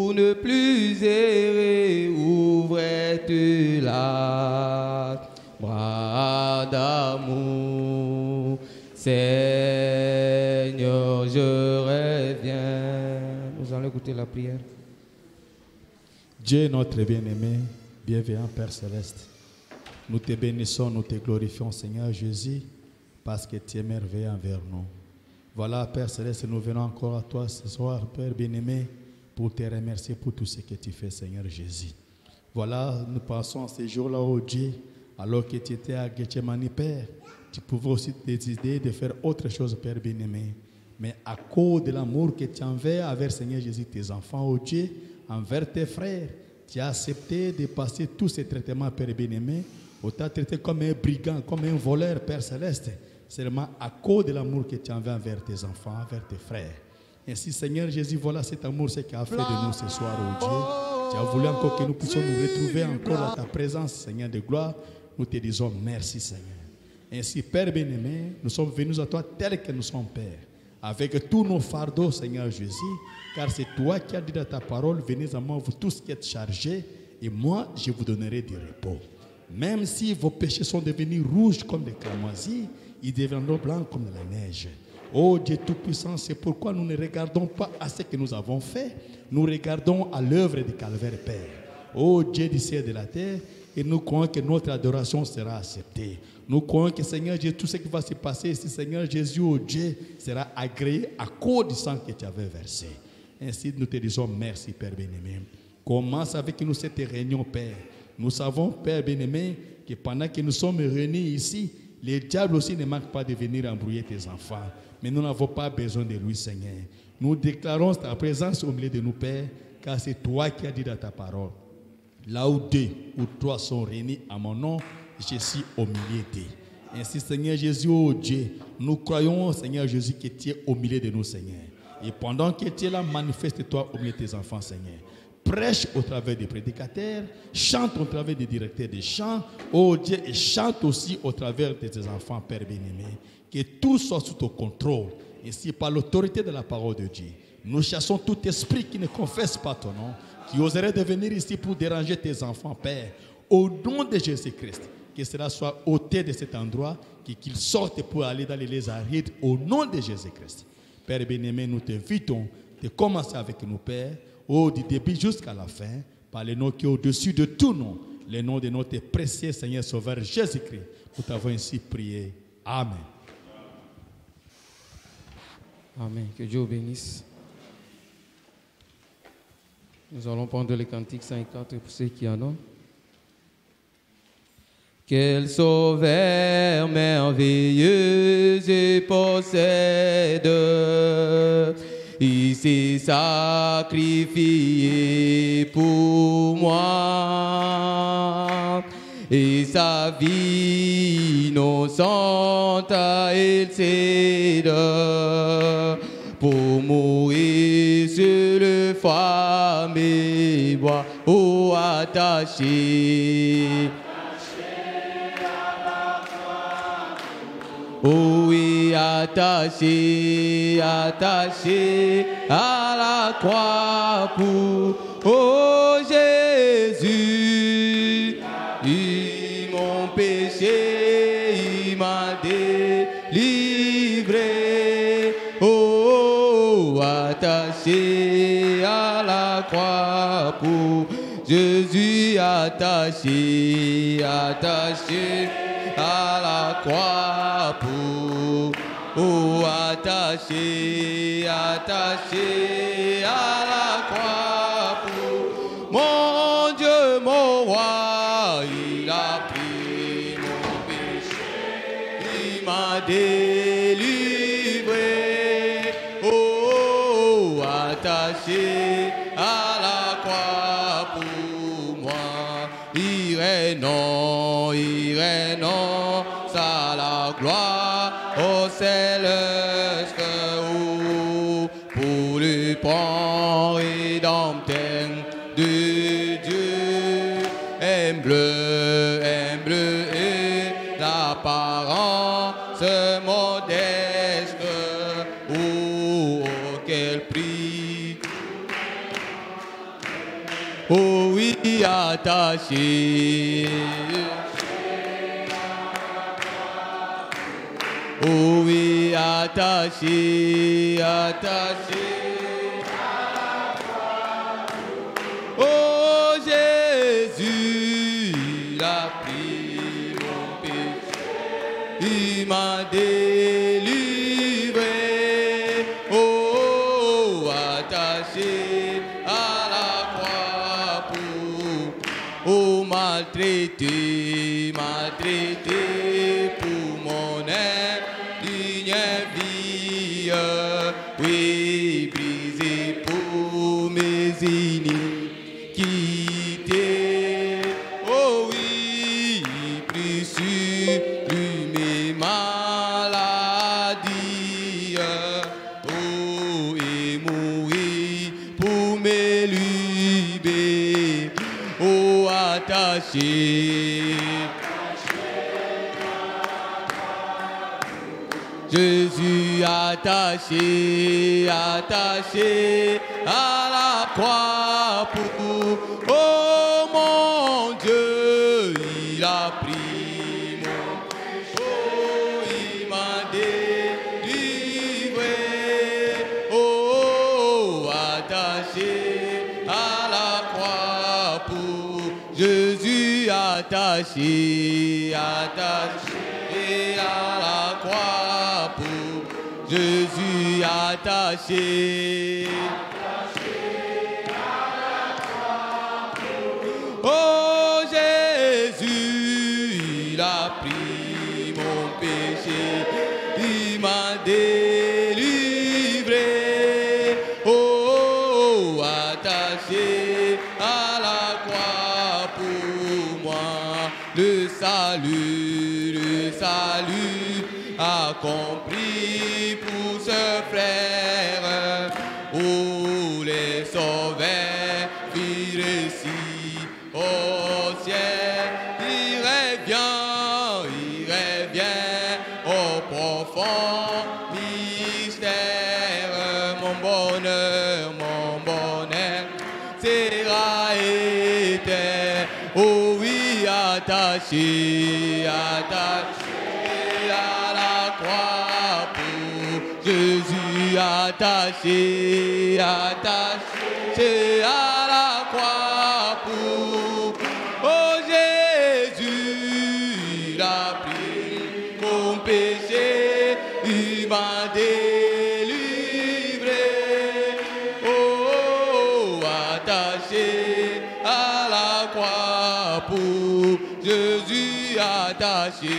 pour ne plus errer, ouvrais-tu la bras d'amour. Seigneur, je reviens. Nous allons écouter la prière. Dieu notre bien-aimé, bienveillant Père Céleste, nous te bénissons, nous te glorifions Seigneur Jésus, parce que tu es merveilleux envers nous. Voilà Père Céleste, nous venons encore à toi ce soir, Père bien-aimé, pour te remercier pour tout ce que tu fais Seigneur Jésus. Voilà, nous passons ces jours-là au Dieu, alors que tu étais à Gethsemane Père, tu pouvais aussi décider de faire autre chose Père bien-aimé. Mais à cause de l'amour que tu envers envers Seigneur Jésus, tes enfants au Dieu, envers tes frères, tu as accepté de passer tous ces traitements Père bien-aimé. On t'a traité comme un brigand, comme un voleur, Père Céleste. Seulement à cause de l'amour que tu as envers tes enfants, envers tes frères. Ainsi, Seigneur Jésus, voilà cet amour, ce qu'il a fait de nous ce soir, oh Dieu. Tu as voulu encore que nous puissions nous retrouver encore à ta présence, Seigneur de gloire. Nous te disons merci, Seigneur. Ainsi, Père bien-aimé, nous sommes venus à toi tels que nous sommes, Père. Avec tous nos fardeaux, Seigneur Jésus, car c'est toi qui as dit dans ta parole, venez à moi, vous tous qui êtes chargés, et moi, je vous donnerai du repos. Même si vos péchés sont devenus rouges comme des cramoisis, ils deviendront blancs comme de la neige. Oh Dieu Tout-Puissant, c'est pourquoi nous ne regardons pas à ce que nous avons fait, nous regardons à l'œuvre du Calvaire, Père. Oh Dieu du ciel et de la terre, et nous croyons que notre adoration sera acceptée. Nous croyons que Seigneur Jésus, tout ce qui va se passer ici, Seigneur Jésus, oh Dieu, sera agréé à cause du sang que tu avais versé. Ainsi, nous te disons merci, Père bien-aimé. Commence avec nous cette réunion, Père. Nous savons, Père bien-aimé, que pendant que nous sommes réunis ici, les diables aussi ne manquent pas de venir embrouiller tes enfants. Mais nous n'avons pas besoin de lui, Seigneur. Nous déclarons ta présence au milieu de nous, Père, car c'est toi qui as dit dans ta parole. Là où 2 ou 3 sont réunis à mon nom, je suis au milieu d'eux. Ainsi, Seigneur Jésus, oh Dieu, nous croyons, Seigneur Jésus, que tu es au milieu de nous, Seigneur. Et pendant que tu es là, manifeste-toi au milieu de tes enfants, Seigneur. Prêche au travers des prédicateurs, chante au travers des directeurs des chants, oh Dieu, et chante aussi au travers de tes enfants, Père bien-aimé. Que tout soit sous ton contrôle. Ainsi, par l'autorité de la parole de Dieu, nous chassons tout esprit qui ne confesse pas ton nom, qui oserait de venir ici pour déranger tes enfants, Père. Au nom de Jésus-Christ, que cela soit ôté de cet endroit, qu'ils sortent pour aller dans les lieux arides, au nom de Jésus-Christ. Père bien-aimé, nous t'invitons de commencer avec nous, Père, du début jusqu'à la fin, par le nom qui est au-dessus de tout nom, le nom de notre précieux Seigneur Sauveur Jésus-Christ. Nous t'avons ainsi prié. Amen. Amen. Que Dieu vous bénisse. Nous allons prendre les cantiques 54 pour ceux qui en ont. Quel sauveur merveilleux et possède, il s'est sacrifié pour moi, et sa vie innocente il cède pour mourir sur le fameux bois, oh attaché. Oh oui, attaché, attaché à la croix pour, oh Jésus, mon péché, il m'a délivré. Oh, attaché à la croix pour Jésus, attaché, attaché à la croix pour, oh, attaché, attaché à la croix pour, mon Dieu, mon roi, il a pris mon péché, il m'a délivré, oh, attaché à la croix pour moi, il renonce à la gloire, au céleste haut, pour le plan rédempteur de Dieu, humble et l'apparence modeste, oh, quel prix Oh oui, attaché. Oh oui, attaché, attaché. Oh Jésus, il a pris mon péché, il m'a délivré. Oh, attaché à la croix pour maltraité, maltraité pour mon indigne vie. Oui, brisé pour mes iniquités. Oh oui, pris sur lui mes maladies. Oh, et mourir pour me libérer. Oh, attaché. Jésus attaché, attaché à la croix pour, oh mon Dieu, il a pris mon, oh il m'a délivré, oh attaché à la croix pour Jésus attaché, attaché à la croix pour Jésus attaché. Oh Jésus, il a pris mon péché, il m'a délivré. Oh, attaché à la croix pour moi, le salut accompli pour ce frère. Oh, les sauveurs virent ici au ciel. Il revient au profond mystère. Mon bonheur sera éternel. Oh oui, attaché, attaché à la croix pour Jésus, attaché, attaché à la croix pour, oh Jésus, il a pris mon péché, il m'a délivré. Oh, attaché à la croix pour Jésus, attaché.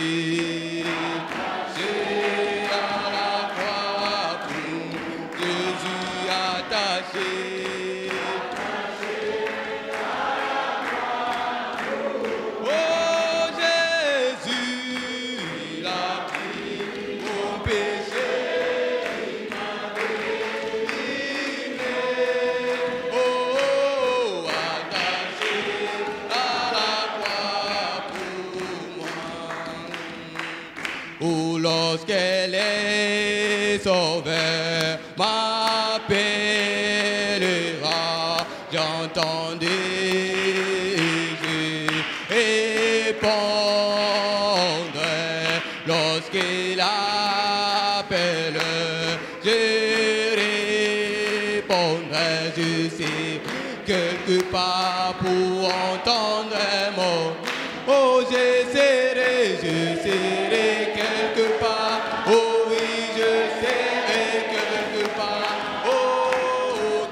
Lorsque les sauveurs m'appellera, j'entendrai répondre. Lorsqu'il appelle, je répondrai. Je sais quelque part pour entendre mon. Oh, j'essaierai quelque part. Oh oui, je serai quelque part. Oh,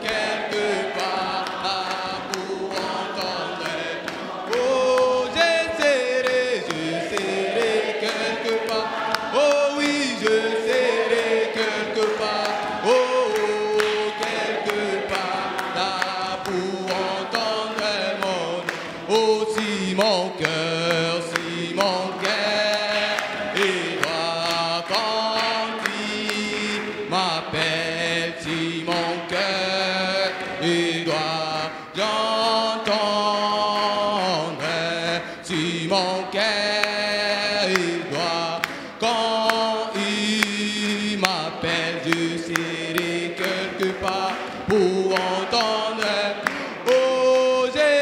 quelque part pour entendre. Oh, j'essaierai quelque part. Oh oui, je serai quelque part. Oh, quelque part là pour entendre mon. Oh, si mon cœur, et doit quand il m'appelle, si mon cœur, il doit j'entendre, si mon cœur, il doit quand il m'appelle, je serai quelque part pour entendre. Oh, j'ai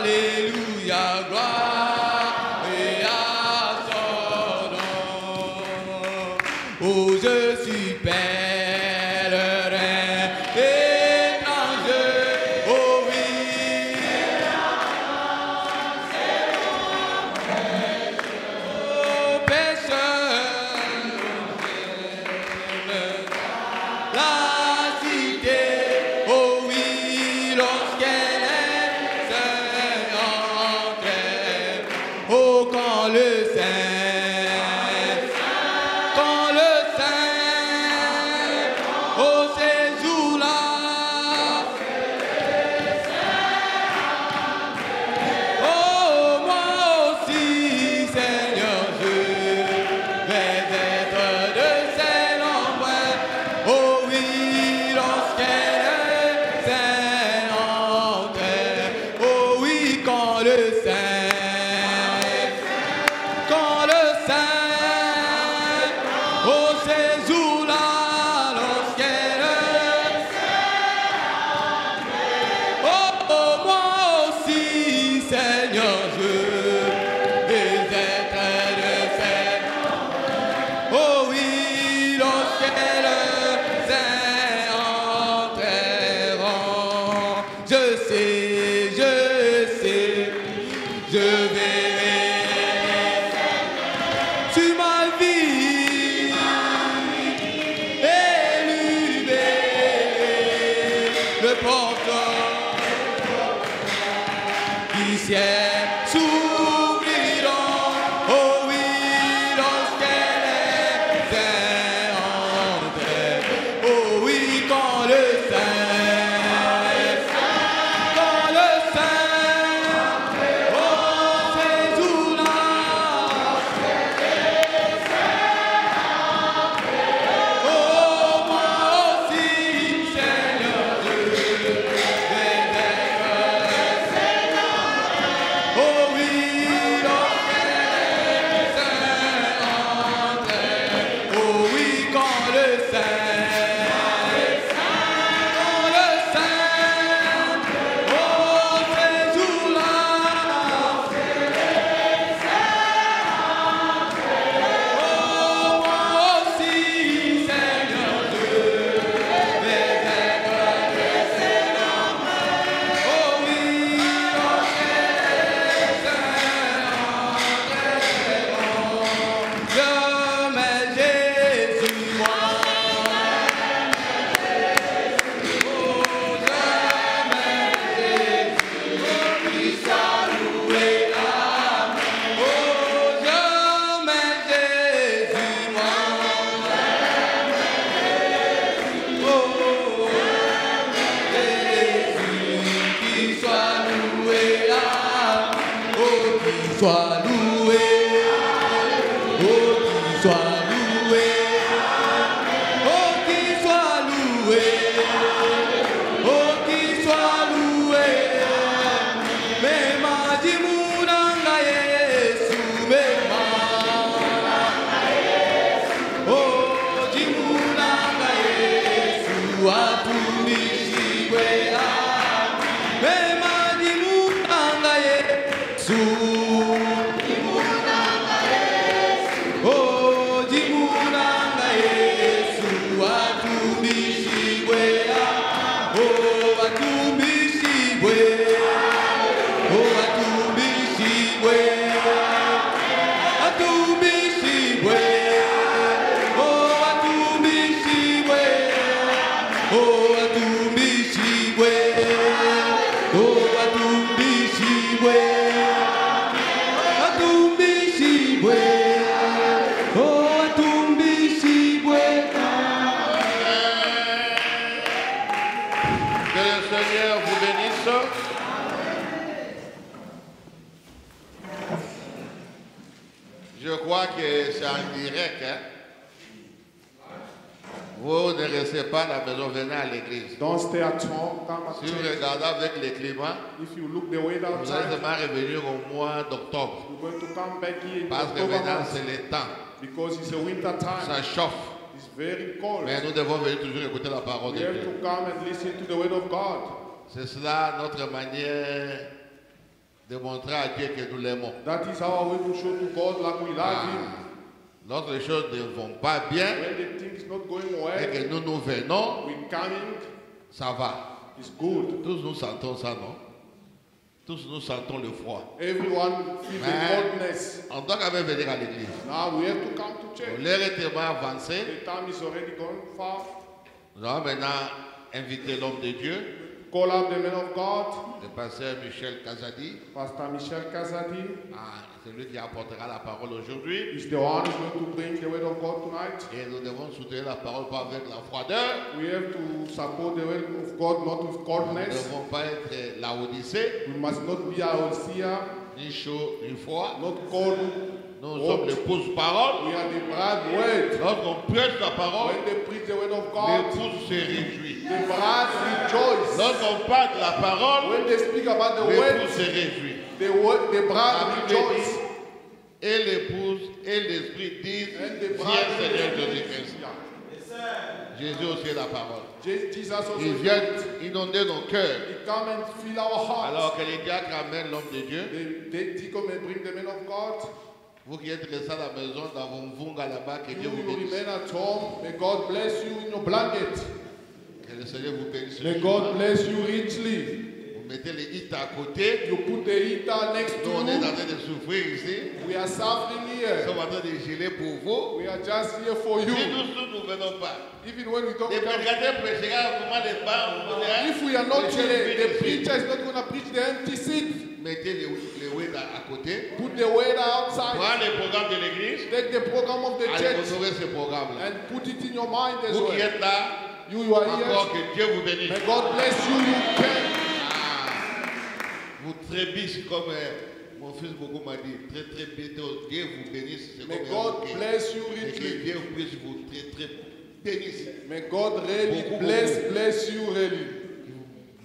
Alléluia, gloire. quand le Saint, oh ces jours-là, lorsqu'elle, oh moi aussi, Seigneur, je vais être de fait. Oh oui, lorsqu'elle entreront, je sais, je verrai sur ma vie élevé le porteur du ciel s'ouvriront. Oh oui, lorsqu'elle est entrée. Oh oui, quand le Saint, oh ces jours-là, oh moi aussi, Seigneur, je vais être. Oh oui, lorsqu'elle est entrée. Oh oui, quand le Saint, oh ces jours-là, oh moi aussi, Seigneur, je vais être. Oh oui, je mets Jésus, moi. Oh, je mets Jésus, qui soit loué l'amour. Oh, je mets Jésus, moi. Oh, Jésus, qui soit loué l'amour. Oh, qui soit loué. Oh, qu'il soit loué, oh, qu'il soit loué, oh, qu'il soit loué. Mais ma dimunanga Yesu, mais ma, oh, dimunanga Yesu, atumishiwe. Mais ma dimunanga Yesu. Oh, dimunanga Yesu, atumishiwe. Oh, atumishiwe. Oh, atumishiwe. Atumishiwe. Oh, atumishiwe. Oh, atumishiwe. Oh, atumishiwe. Atumishiwe. Oh, atumishiwe. Que le Seigneur vous bénisse. Je crois que c'est en direct. Hein? Vous ne restez pas à la maison, venez à l'église. Don't stay at home, come at Si vous church. regardez avec les climats, If you look the way vous allez outside, seulement revenir au mois d'octobre. you're going to come back here in Parce que October maintenant, month, c'est le temps. because it's a winter time. Ça chauffe. It's very cold. Mais nous devons venir toujours écouter la parole We de have Dieu. to come and listen to the word of God. C'est cela notre manière de montrer à Dieu que nous l'aimons. That is our way to show to God like we love Him. Lorsque les choses ne vont pas bien When the things not going et well, que nous venons, we coming, ça va. it's good. Tous nous sentons ça, non? Tous nous sentons le froid. Everyone feels the Mais coldness. on doit quand même venir à l'église. Now we have to come to church. L'heure est tellement avancée. The time is already gone far. Nous allons maintenant inviter l'homme de Dieu, Call up the man of God, le pasteur Michel Kazadi. Pastor Michel Kazadi. C'est lui qui apportera la parole aujourd'hui. Is the one who's going to bring the word of God tonight. Et nous devons soutenir la parole pas avec la froideur. We have to support the word of God, not with Nous ne coldness. devons pas être Laodicée. We must not be Laodicea. ni chaud, ni froid. not cold. Nous sommes l'épouse parole. We are the bride word. Lorsqu'on prêche la parole, When they preach the word of God, l'épouse se réjouit. the bride rejoice. Lorsqu'on parle de la parole, When they speak about the l'épouse word, se réjouit. the La bride Bible rejoice. dit, et l'épouse et l'esprit disent, And the viens bride Seigneur rejoice. Jésus-Christ. Jésus aussi est la parole. Jesus also Il vient inonder nos cœurs. He come and fill our hearts. Alors que les diacres amènent l'homme de Dieu, They come and bring the men of God. vous qui êtes restés à la maison dans vos mvunga là-bas, que Dieu You vous bénisse. remain at home. May God bless you in your blanket. Que le Seigneur vous bénisse. May God bless you richly. Vous mettez les hits à côté. You put the heater next to Nous, on est en you. train de souffrir ici. We are suffering Nous here. sommes en train de geler pour vous. We are just here for Si you. nous ne venons pas, Even when we don't les come, prédicateurs prêcheront comment les bancs, on dirait, if we are not les gens here, viennent the ici. preacher is not going to preach the empty seat. Mettez les weights à côté. Put the word outside. Prends les programmes de l'église. Take the program of the Allez church honorer ce programme-là. and put it in your mind as Vous qui well. êtes là, You are encore here. que Dieu vous bénisse. May God bless you. You can. Vous trébuchez comme mon fils beaucoup m'a dit. Très bientôt, Dieu vous bénisse. C'est May comme God un bouquet. bless you Et que richly. Dieu puisse vous très bénisse. May God really Beaucoup, bless you really.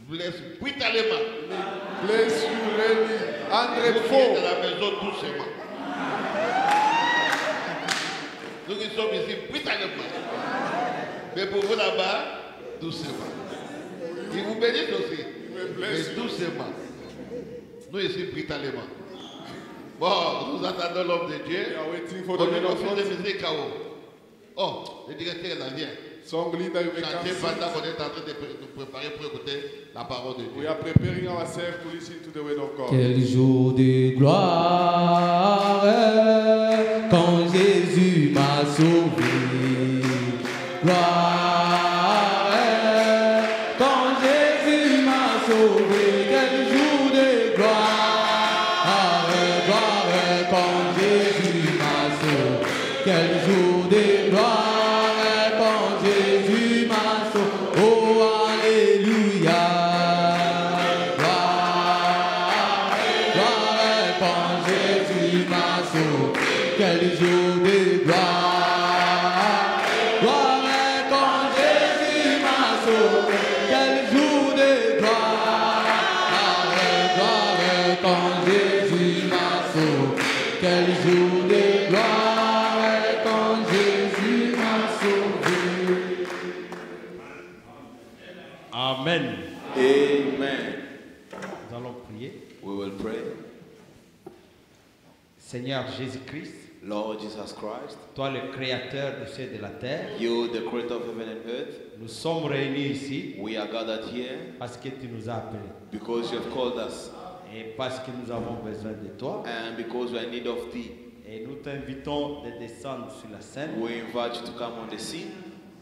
Blesse brutalement. Bless you really. Vous qui êtes 100-fold. à la maison doucement. Nous qui sommes ici brutalement. Mais pour vous là-bas, doucement. Il vous bénisse aussi. Mais doucement. Nous ici brutalement. Bon, nous attendons l'homme de Dieu. We are waiting for the Aujourd'hui, men le of fils de God. musique KO. Oh, le directeur là vient. Song leader, you may come Chanter sing. pendant qu'on est en train de nous préparer pour écouter la parole de We Dieu. are preparing ourselves to listen to the word of God. Quel jour de gloire quand Jésus m'a sauvé. Gloire quand Jésus m'a sauvé. Quel jour de gloire, gloire quand Jésus m'a sauvé. Quel jour de gloire quand Jésus m'a sauvé. Oh alléluia. Gloire quand Jésus m'a sauvé, quel jour de gloire. Gloire quand Jésus m'a sauvé, quel jour de gloire. Gloire quand Jésus m'a sauvé, quel jour de gloire quand Jésus m'a sauvé. Amen. Amen. Nous allons prier. We will pray. Seigneur Jésus-Christ, Lord Jesus Christ, toi le créateur du ciel et de la terre, you, the creator of heaven and earth, nous sommes réunis ici we are gathered here parce que tu nous as appelés because you have called us et parce que nous avons besoin de toi. and because we are in need of thee. Et nous t'invitons de descendre sur la scène We invite you to come on the scene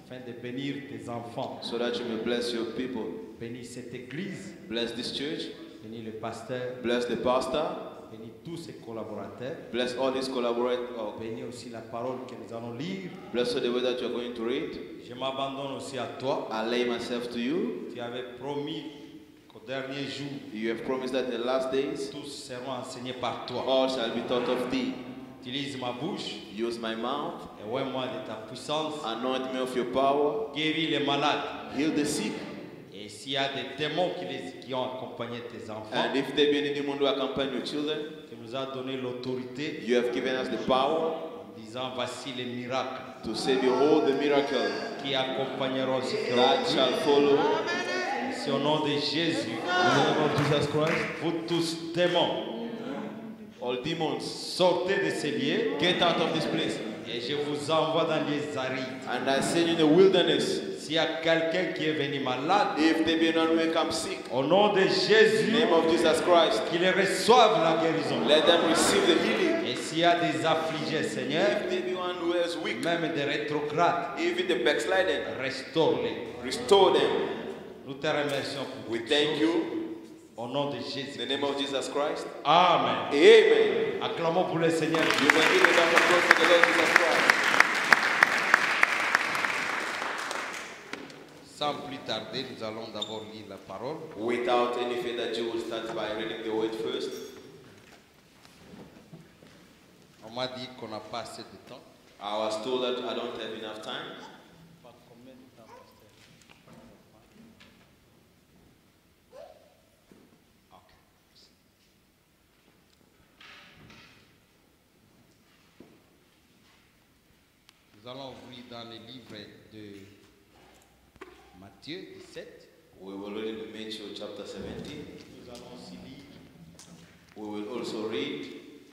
afin de bénir tes enfants. so that you may bless your people. Bénis cette église, Bless this church, bénis le pasteur, bless the pastor, bénis tous ses collaborateurs. bless all his collaborators, Bénis aussi la parole que nous allons lire. bless the way that you are going to read. Je m'abandonne aussi à toi. I lay myself to you. Tu avais promis qu'au dernier jour, You have promised that in the last days, tous seront enseignés par toi. all shall be taught of thee. Utilise ma bouche Use my mouth, et ouais-moi de ta puissance. anoint me of your power, Guéris les malades. heal the sick, Et s'il y a des démons qui ont accompagné tes enfants, and if there be any demon who accompany your children, tu nous as donné l'autorité you have given us the power en disant voici les miracles to say, behold the miracle qui accompagneront ceux qui that auront shall follow. cru. C'est au nom de Jésus, In the name of Jesus Christ, vous tous démons, all demons, sortez de ces lieux get out of this place. et je vous envoie dans les arides. And I send you in the wilderness. S'il y a quelqu'un qui est venu malade, If there be none who come sick, au nom de in Jésus, the name of Jesus Christ, qu'ils reçoivent la guérison. let them receive the healing. Et s'il y a des affligés, Seigneur, If there be one who is weak, même des rétrogrades, even the backsliding, restaure-les. restore them. Nous te remercions pour We toutes thank choses. you Au nom de in Jésus. the name of Jesus Christ. Amen. Amen. Acclamons pour le Seigneur. You may give a round of applause to the Lord Jesus Christ. Sans plus tarder, nous allons d'abord lire la parole. Without any further ado, we'll start by reading the word first. On m'a dit qu'on n'a pas assez de temps. I was told that I don't have enough time. Nous allons ouvrir dans le livre de Matthieu 17. We will read in Matthew chapter 17. Nous allons aussi lire We will also read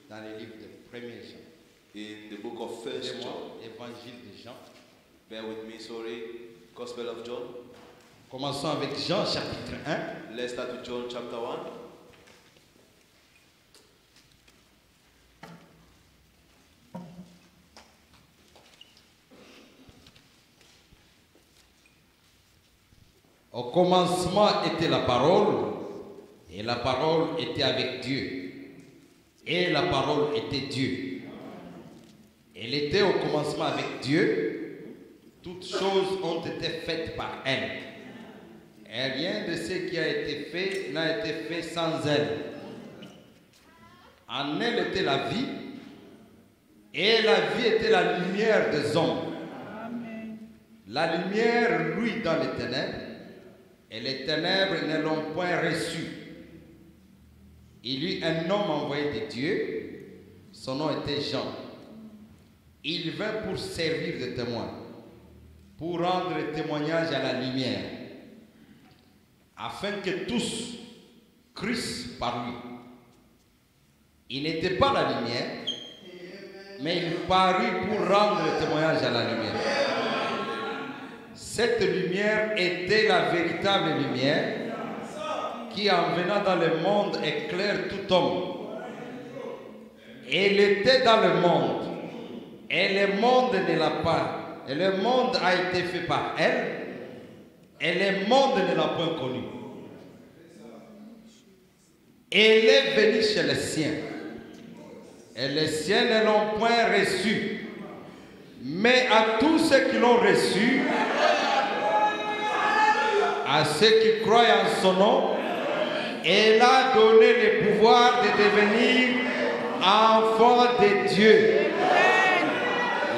dans le livre de 1er Jean. in the book of First Excusez-moi, John. Évangile de Jean. Bear with me, sorry. Gospel of John. Commençons avec Jean chapitre 1. Let's start with John chapter 1. Au commencement était la parole, et la parole était avec Dieu, et la parole était Dieu. Elle était au commencement avec Dieu, toutes choses ont été faites par elle. Et rien de ce qui a été fait n'a été fait sans elle. En elle était la vie, et la vie était la lumière des hommes. La lumière luit dans les ténèbres, et les ténèbres ne l'ont point reçu. Il y eut un homme envoyé de Dieu, son nom était Jean. Il vint pour servir de témoin, pour rendre témoignage à la lumière, afin que tous crissent par lui. Il n'était pas la lumière, mais il parut pour rendre témoignage à la lumière. Cette lumière était la véritable lumière qui, en venant dans le monde, éclaire tout homme. Elle était dans le monde, et le monde ne l'a pas. Et le monde a été fait par elle, et le monde ne l'a point connue. Elle est venue chez les siens, et les siens ne l'ont point reçue. Mais à tous ceux qui l'ont reçue, à ceux qui croient en son nom, elle a donné le pouvoir de devenir enfants de Dieu,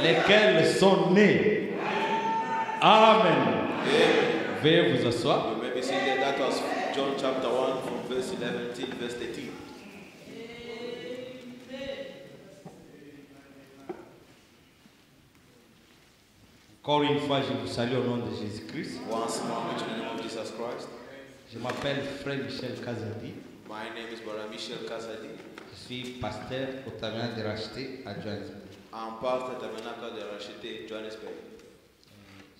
lesquels sont nés. Amen. Veuillez vous asseoir. You may be seated. That was John chapter 1 from verse 11 till verse 18. Encore une fois, je vous salue au nom de Jésus-Christ. Once more, in the name of Jesus Christ. Je m'appelle Frère Michel Kazadi. My name is Brother Michel Kasadi. Je suis pasteur au Tabernacle de Racheté à Johannesburg. I'm pastor Tabernacle de Racheté, Johannesburg.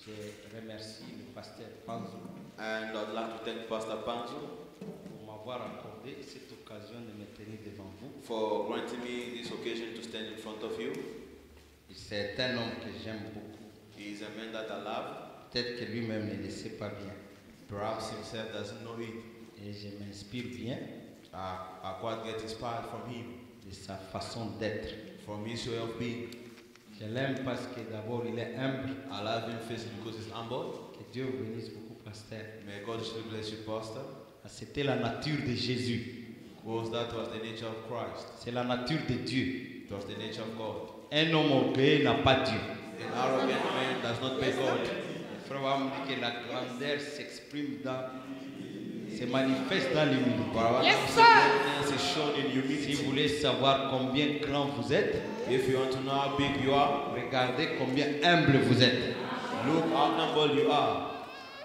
Je remercie le pasteur Panzo And I'd like to thank Pastor Panzo pour m'avoir accordé cette occasion de me tenir devant vous. for granting me this occasion to stand in front of you. C'est un homme que j'aime beaucoup. He is a man that I love. Peut-être que lui-même ne le sait pas bien. Perhaps himself doesn't know it. Et je m'inspire bien I quite get inspired from him, de sa façon d'être. from his way of being. Je l'aime parce que d'abord il est humble. I love him first because he's humble. Que Dieu vous bénisse beaucoup, pasteur. May God still bless you, Pastor. C'était la nature de Jésus. Because that was the nature of Christ. C'est la nature de Dieu. It was the nature of God. Un homme orgueilleux n'a pas Dieu. An arrogant man does not pay God. Le frère va me dire que la grandeur s'exprime se manifeste dans l'humilité. Greatness is shown in Si humility. vous voulez savoir combien grand vous êtes, If you want to know how big you are, regardez combien humble vous êtes. look how humble you are.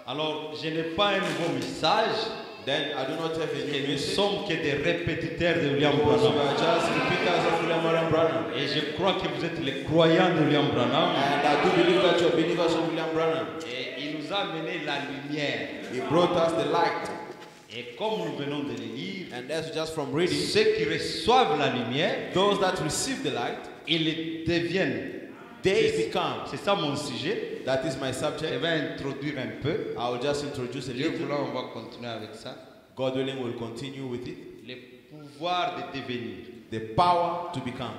Alors, je n'ai pas un nouveau message. Then I do not have a Que new nous message. sommes que des répétiteurs de William Because we Branham. are just repeaters of William Marion Branham. Et je crois que vous êtes les croyants de William Branham. And I do believe that you are believers of William Branham. Et il nous a amené la lumière. He brought us the light. Et comme nous venons de le lire, And that's just from reading. ceux qui reçoivent la lumière, Those that receive the light, ils deviennent. they become. C'est ça mon sujet. That is my Je subject. vais introduire un peu. I will just introduce a Dieu little. voulant, on va continuer avec ça. God willing, we'll continue with it. Le pouvoir de devenir. The power to become.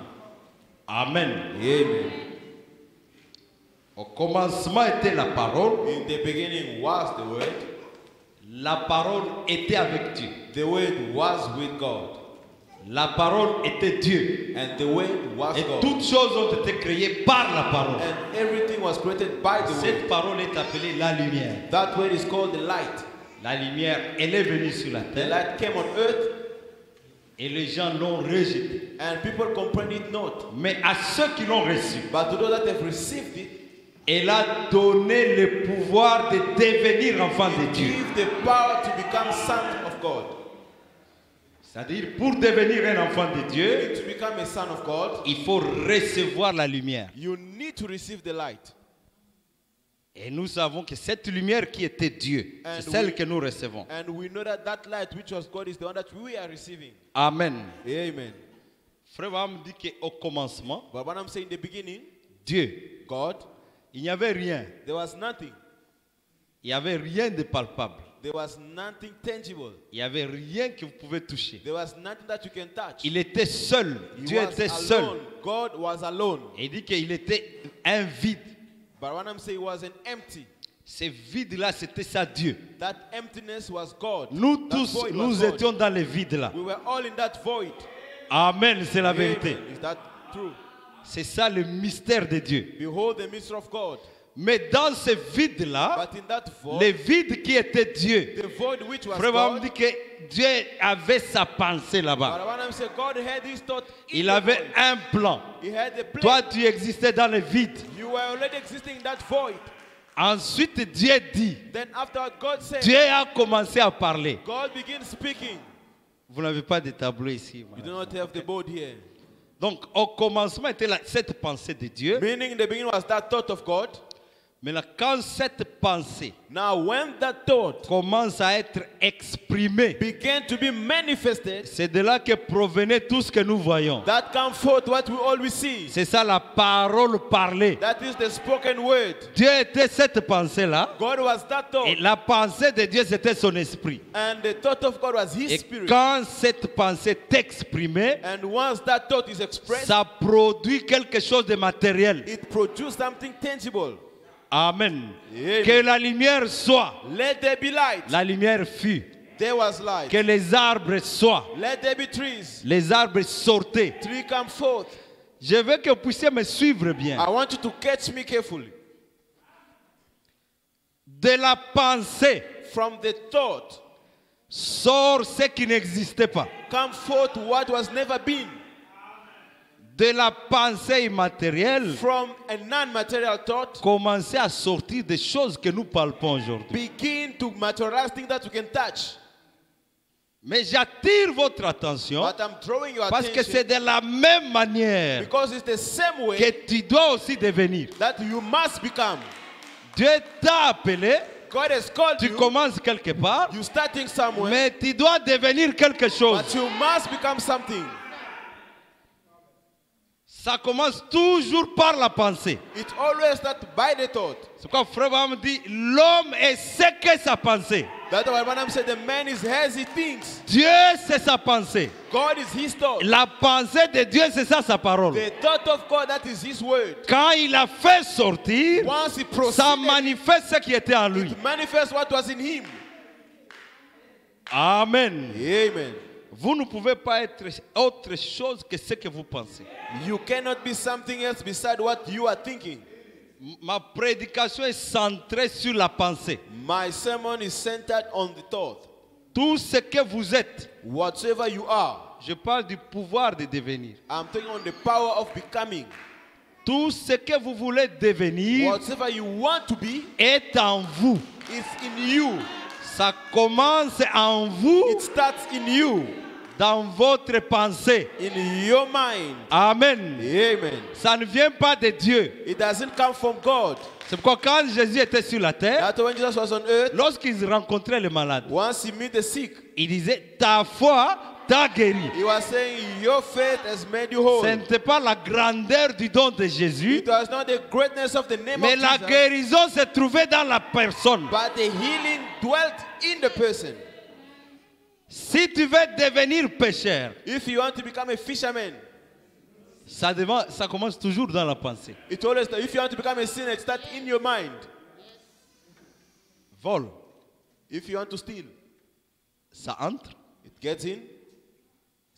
Amen. Amen. Au commencement était la parole. In the beginning was the Word. La parole était avec Dieu. The Word was with God. La parole était Dieu. And the word was Et God. toutes choses ont été créées par la parole. And everything was created by the word. Cette parole est appelée la lumière. That word is called the light. La lumière, elle est venue sur la The terre light came on earth et les gens l'ont rejetée. and people comprehend it not. Mais à ceux qui l'ont reçue, But to those that have received it, elle a donné le pouvoir de devenir enfant de Dieu. give the power to become son of God. C'est-à-dire, pour devenir un enfant de You Dieu, need to become a son of God. il faut recevoir la lumière. You need to receive the light. Et nous savons que cette lumière qui était Dieu, And c'est celle we- que nous recevons. And we know that that light which was God is the one that we are receiving. Amen. Amen. Frère Abraham dit qu'au commencement, But what I'm saying in the beginning, Dieu, God, il n'y avait rien. there was nothing. Il n'y avait rien de palpable. There was nothing tangible. Il n'y avait rien que vous pouvez toucher. There was nothing that you can touch. Il était seul. He Dieu was était alone. seul. God was alone. Et il dit qu'il était un vide. But what I'm saying was an empty. Ce vide-là, c'était ça Dieu. That emptiness was God. Nous That tous, void was nous God. étions dans le vide-là. We were all in that void. Amen, c'est la vérité. Amen. Is that true? C'est ça le mystère de Dieu. Behold the mystery of God. Mais dans ce vide-là, But in that le void, vide qui était Dieu, the void which was Frère Abraham God, dit que Dieu avait sa pensée but là-bas. what I'm saying, God had his thought in Il the avait void. un plan. He had a plan. Toi, tu existais dans le vide. You were already existing in that void. Ensuite, Dieu dit, Then after God said, Dieu a commencé à parler. God begins speaking. Vous n'avez pas de tableau ici. You madame. do not have the board here. Donc, au commencement était cette pensée de Dieu. Meaning in the beginning was that thought of God. Maintenant, quand cette pensée Now when that thought commence à être exprimée, began to be manifested, c'est de là que provenait tout ce que nous voyons. that come forth what we always see. C'est ça la parole parlée. That is the spoken word. Dieu était cette pensée-là. God was that thought. Et la pensée de Dieu, c'était son esprit. And the thought of God was his Et spirit. quand cette pensée est exprimée, And once that thought is expressed, ça produit quelque chose de matériel. it produced something tangible. Amen. Amen. Que la lumière soit. Let there be light. La lumière fut. There was light. Que les arbres soient. Let there be trees. Les arbres sortaient. Tree come forth. Je veux que vous puissiez me suivre bien. I want you to catch me carefully. De la pensée From the thought sort ce qui n'existait pas. come forth what was never been. De la pensée immatérielle, From a non-material thought, commencer à sortir des choses que nous palpons aujourd'hui. begin to materialize things that you can touch. Mais j'attire votre attention But I'm drawing your parce que c'est attention de la même manière because it's the same que way tu dois aussi devenir. that you must become. Dieu t'a appelé, God has called tu you. commences quelque part, You're starting somewhere, mais tu dois devenir quelque chose. but you must become something. Ça commence toujours par la pensée. It always starts by the thought. C'est pourquoi Frère Abraham dit, l'homme est ce qu'est sa pensée. That's why when I'm saying the man is as he thinks. Dieu, c'est sa pensée. God is his thought. La pensée de Dieu, c'est ça sa parole. The thought of God, that is his word. Quand il a fait sortir, Once he ça proceeded, manifeste ce qui était en lui. it manifests what was in him. Amen. Amen. Vous ne pouvez pas être autre chose que ce que vous pensez. You cannot be something else beside what you are thinking. Ma prédication est centrée sur la pensée. My sermon is centered on the thought. Tout ce que vous êtes, Whatsoever you are, je parle du pouvoir de devenir. I'm talking on the power of becoming. Tout ce que vous voulez devenir Whatever you want to be, est en vous. it's in you. Ça commence en vous, It starts in you, dans votre pensée. in your mind. Amen. Amen. Ça ne vient pas de Dieu. It doesn't come from God. C'est pourquoi quand Jésus était sur la terre, That's when Jesus was on earth. lorsqu'il rencontrait les malades, Once he met the sick, il disait, ta foi t'a guéri. he was saying, your faith has made you whole. Ce n'était pas la grandeur du don de Jésus, It was not the greatness of the name mais of la Jesus, guérison se trouvait dans la personne. but the healing dwelt in the person. Si tu veux devenir pécheur, If you want to become a fisherman, ça commence toujours dans la pensée. it always, if you want to become a sinner, it starts in your mind.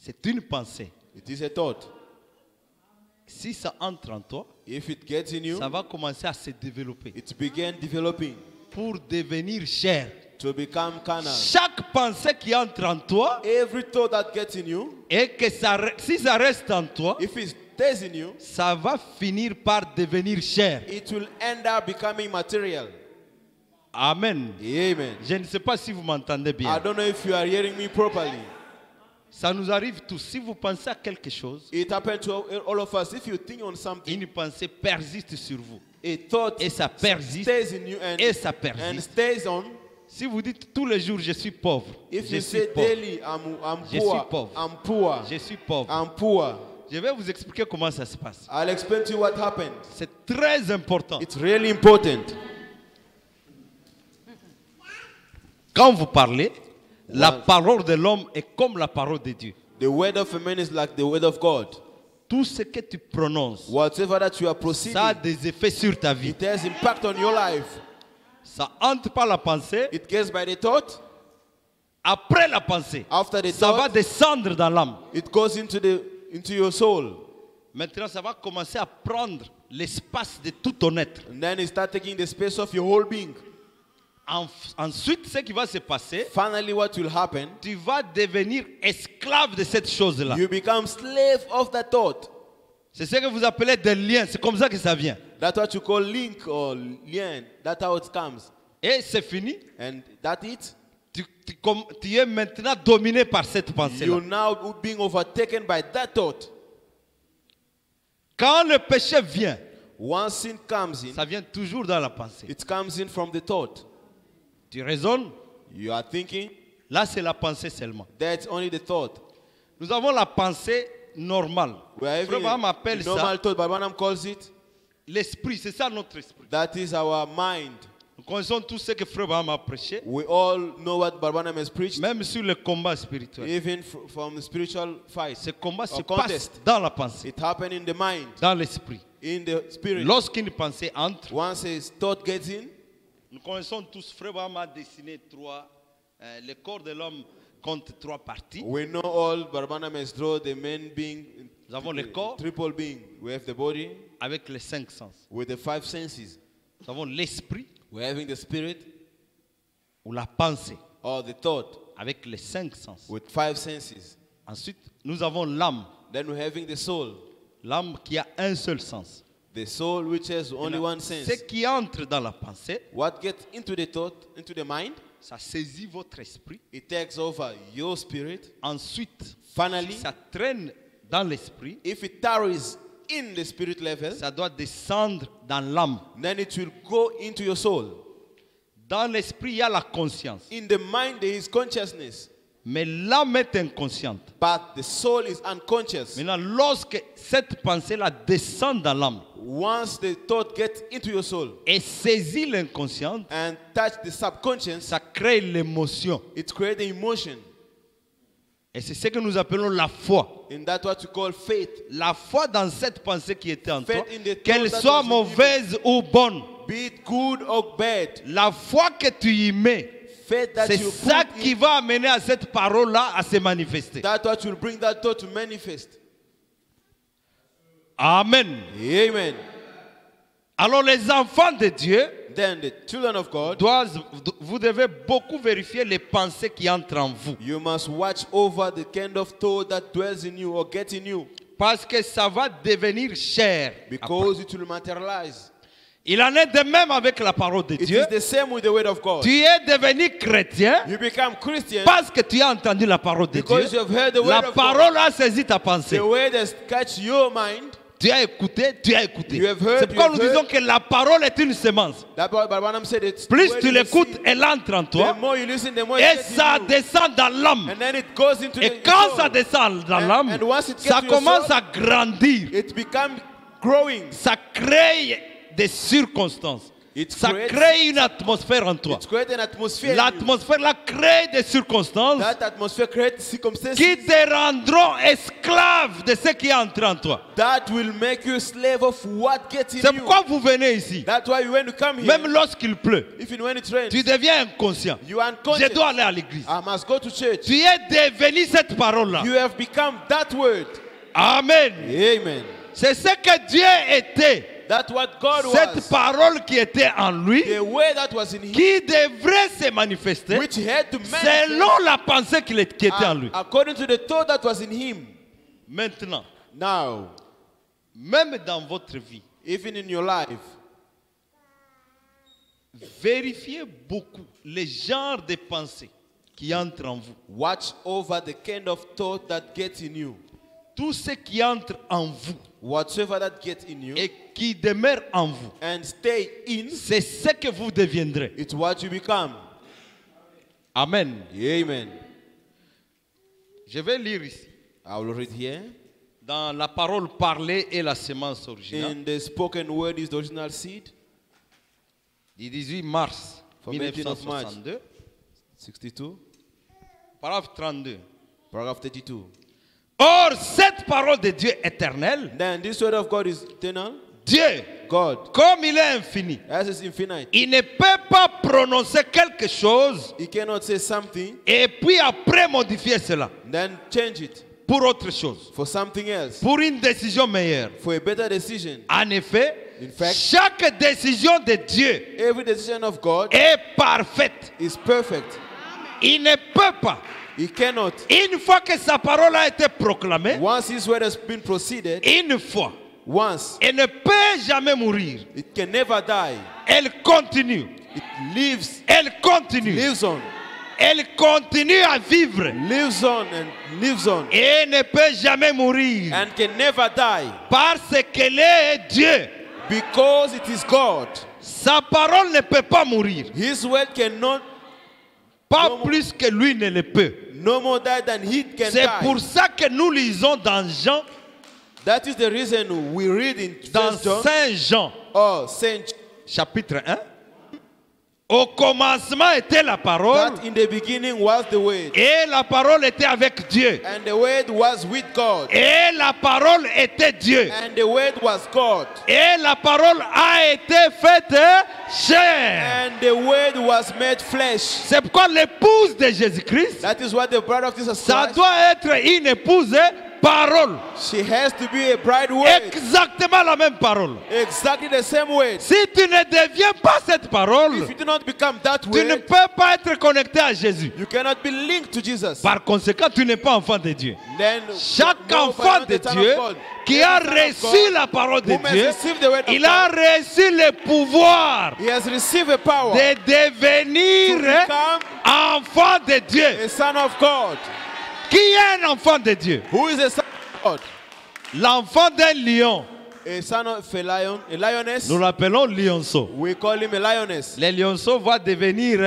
C'est une pensée. It is a thought. Si ça entre en toi, If it gets in you, ça va commencer à se développer it begins developing pour devenir chair. to become carnal. Chaque pensée qui entre en toi, Every thought that gets in you, et que si ça reste en toi, if it stays in you, ça va finir par devenir chair. it will end up becoming material. Amen. Amen. Je ne sais pas si vous m'entendez I bien. don't know if you are hearing me properly. Ça nous arrive tous. Si vous pensez à quelque chose, It happened to all of us. If you think on something, une pensée persiste sur vous. a thought Et ça persiste. stays in you Et ça and persiste. stays on. Si vous dites tous les jours, je suis pauvre. If Je you suis say pauvre. daily, I'm Je suis poor, pauvre. I'm poor, Je suis pauvre. I'm poor, Je vais vous expliquer comment ça se passe. I'll explain to you what happened. C'est très important. It's really important. Quand vous parlez, la Wow. parole de l'homme est comme la parole de Dieu. The word of a man is like the word of God. Tout ce que tu prononces, Whatever that you are proceeding, ça a des effets sur ta vie. it has impact on your life. Ça entre par la pensée. It gets by the thought. Après la pensée, After the ça va thought, descendre dans l'âme. it goes into your soul. Maintenant, ça va commencer à prendre l'espace de tout ton être. And then it starts taking the space of your whole being. Ensuite, ce qui va se passer, Finally, what will happen? tu vas devenir esclave de cette chose-là. You become slave of that thought. C'est ce que vous appelez des liens. C'est comme ça que ça vient. That's what you call link or lien. That's how it comes. Et c'est fini. And that's it. Tu es maintenant dominé par cette pensée-là. You're now being overtaken by that thought. Quand le péché vient, Once sin comes in, ça vient toujours dans la pensée. it comes in from the thought. Tu raisonnes, You are thinking, là c'est la pensée seulement. that's only the thought. Nous avons la pensée normale. We are Frère having Abraham appelle a ça normal thought, but Branham calls it, l'esprit. C'est ça notre esprit. that is our mind. Nous connaissons tout ce que Frère Abraham a prêché, We all know what Branham has preached, même sur le combat spirituel. even from the spiritual fight. Ce combat or se passe contest. dans la pensée, It happened in the mind, dans l'esprit. in the spirit. Lorsqu'une pensée entre, Once his thought gets in, nous connaissons tous, Frère Abraham a dessiné le corps de l'homme compte 3 parties. we know all Branham has drawn the man being, Nous avons le corps triple being. We have the body avec les 5 sens. with the 5 senses. Nous avons l'esprit We're having the spirit ou la pensée or the thought avec les 5 sens. with 5 senses. Ensuite, nous avons l'âme. Then we're having the soul. L'âme qui a un seul sens. The soul which has only one sense. Ce qui entre dans la pensée, What gets into the thought, into the mind, ça saisit votre esprit. it takes over your spirit. Ensuite, Finally, si ça traîne dans l'esprit, if it tarries in the spirit level, ça doit descendre dans l'âme. then it will go into your soul. Dans l'esprit, il y a la conscience. In the mind, there is consciousness, Mais l'âme est inconsciente. but the soul is unconscious. Maintenant, lorsque cette pensée-là descend dans l'âme Once the thought gets into your soul et saisit l'inconscient, and touch the subconscious, ça crée l'émotion. it creates an emotion. Et c'est ce que nous appelons la foi. And that's what you call faith. La foi dans cette pensée qui était en toi, Faith in the thought qu'elle that soit was in mauvaise ou bonne, Be it good or bad, la foi que tu y mets, faith that c'est you ça put qui in, va amener à cette parole-là à se manifester. that's what will bring that thought to manifest. Amen. Amen. Alors les enfants de Dieu, Then the children of God, vous devez beaucoup vérifier les pensées qui entrent en vous. you must watch over the kind of thought that dwells in you or gets in you, Parce que ça va devenir chair. because it will materialize. Il en est de même avec la parole de It Dieu. is the same with the word of God. Tu es devenu chrétien You become Christian parce que tu as entendu la parole de Dieu. because you have heard the La word of God. parole a saisi ta pensée. The word has catch your mind. Tu as écouté, tu as écouté. You have heard, C'est pourquoi you nous have disons heard. que la parole est une semence. That Branham said it's Plus when tu you l'écoutes, listen, elle entre en toi. the more you listen, the more it Et gets ça in you. descend dans l'âme. And then it goes into Et the quand soul. ça descend dans And- l'âme, and once it gets ça to your commence soul, à grandir. It becomes growing. Ça crée des circonstances. Ça crée une atmosphère en toi. It creates an atmosphere. L'atmosphère là crée des circonstances That atmosphere creates circumstances qui te rendront esclave de ce qui est entré en toi. that will make you a slave of what gets in C'est you. pourquoi vous venez ici. That's why when you come here, Même lorsqu'il pleut, even when it rains, tu deviens inconscient. you are Je unconscious. dois aller à l'église. I must go to church. Tu es devenu cette parole-là. You have become that word. Amen. Amen. C'est ce que Dieu était. That's what God Cette was. parole qui était en lui, The way that was in him, qui devrait se manifester which had to manifest selon la pensée qui était en lui. according to the thought that was in him. Maintenant, Now, même dans votre vie, even in your life, vérifiez beaucoup les genres de pensées qui entrent en vous. watch over the kind of thought that gets in you. Tout ce qui entre en vous Whatsoever that gets in you et qui demeure en vous, and stay in, c'est ce que vous deviendrez. it's what you become. Amen. Amen. Je vais lire ici, I will read here. dans la parole parlée et la sémence originale, In the spoken word is the original seed, du 18 mars From 18 of March. 1962, 62, paragraphe 32. paragraph 32. Or, cette parole de Dieu éternel, Then this word of God is eternal. Dieu, God, comme il est infini, as is infinite. il ne peut pas prononcer quelque chose He cannot say something, et puis après modifier cela then change it pour autre chose, for something else, pour une décision meilleure. for a better decision. En effet, In fact, chaque décision de Dieu every decision of God est parfaite. is perfect. Il ne peut pas, He cannot. une fois que sa parole a été proclamée, Once his word has been proceeded, une fois, once, elle ne peut jamais mourir. it can never die. Elle continue. It lives, Elle continue. lives on, Elle continue à vivre. lives on, and lives on, Et elle ne peut jamais mourir. and can never die. Parce qu'elle est Dieu. Because it is God. Sa parole ne peut pas mourir. His word cannot Pas No more. plus que lui ne le peut. no more die than he can C'est die. pour ça que nous lisons dans Jean, That is the reason we read in dans 1 John, Saint Jean, or Saint, chapitre 1. Au commencement était la parole, that in the beginning was the word, et la parole était avec Dieu. and the word was with God, Et la parole était Dieu. and the word was God, Et la parole a été faite chair. and the word was made flesh. C'est pourquoi l'épouse de Jésus-Christ, That is what the bride of Jesus ça Christ, doit être une épouse parole. she has to be a bride word. Exactement la même parole. Exactly the same word. Si tu ne deviens pas cette parole, If you do not become that tu ne word, peux pas être connecté à Jésus. you cannot be linked to Jesus. Par conséquent, tu n'es pas enfant de Dieu. Then Chaque no, enfant not de the son Dieu of God. qui a Every son of reçu God la parole de who has Dieu, received the word of il a God, reçu le pouvoir he has received a power de devenir to become enfant de Dieu. a son of God. Qui est un enfant de Dieu? Who is a son of God? L'enfant d'un lion. A son of a lion, a lioness. Nous l'appelons lionceau. We call him a lioness. Le lionceau va devenir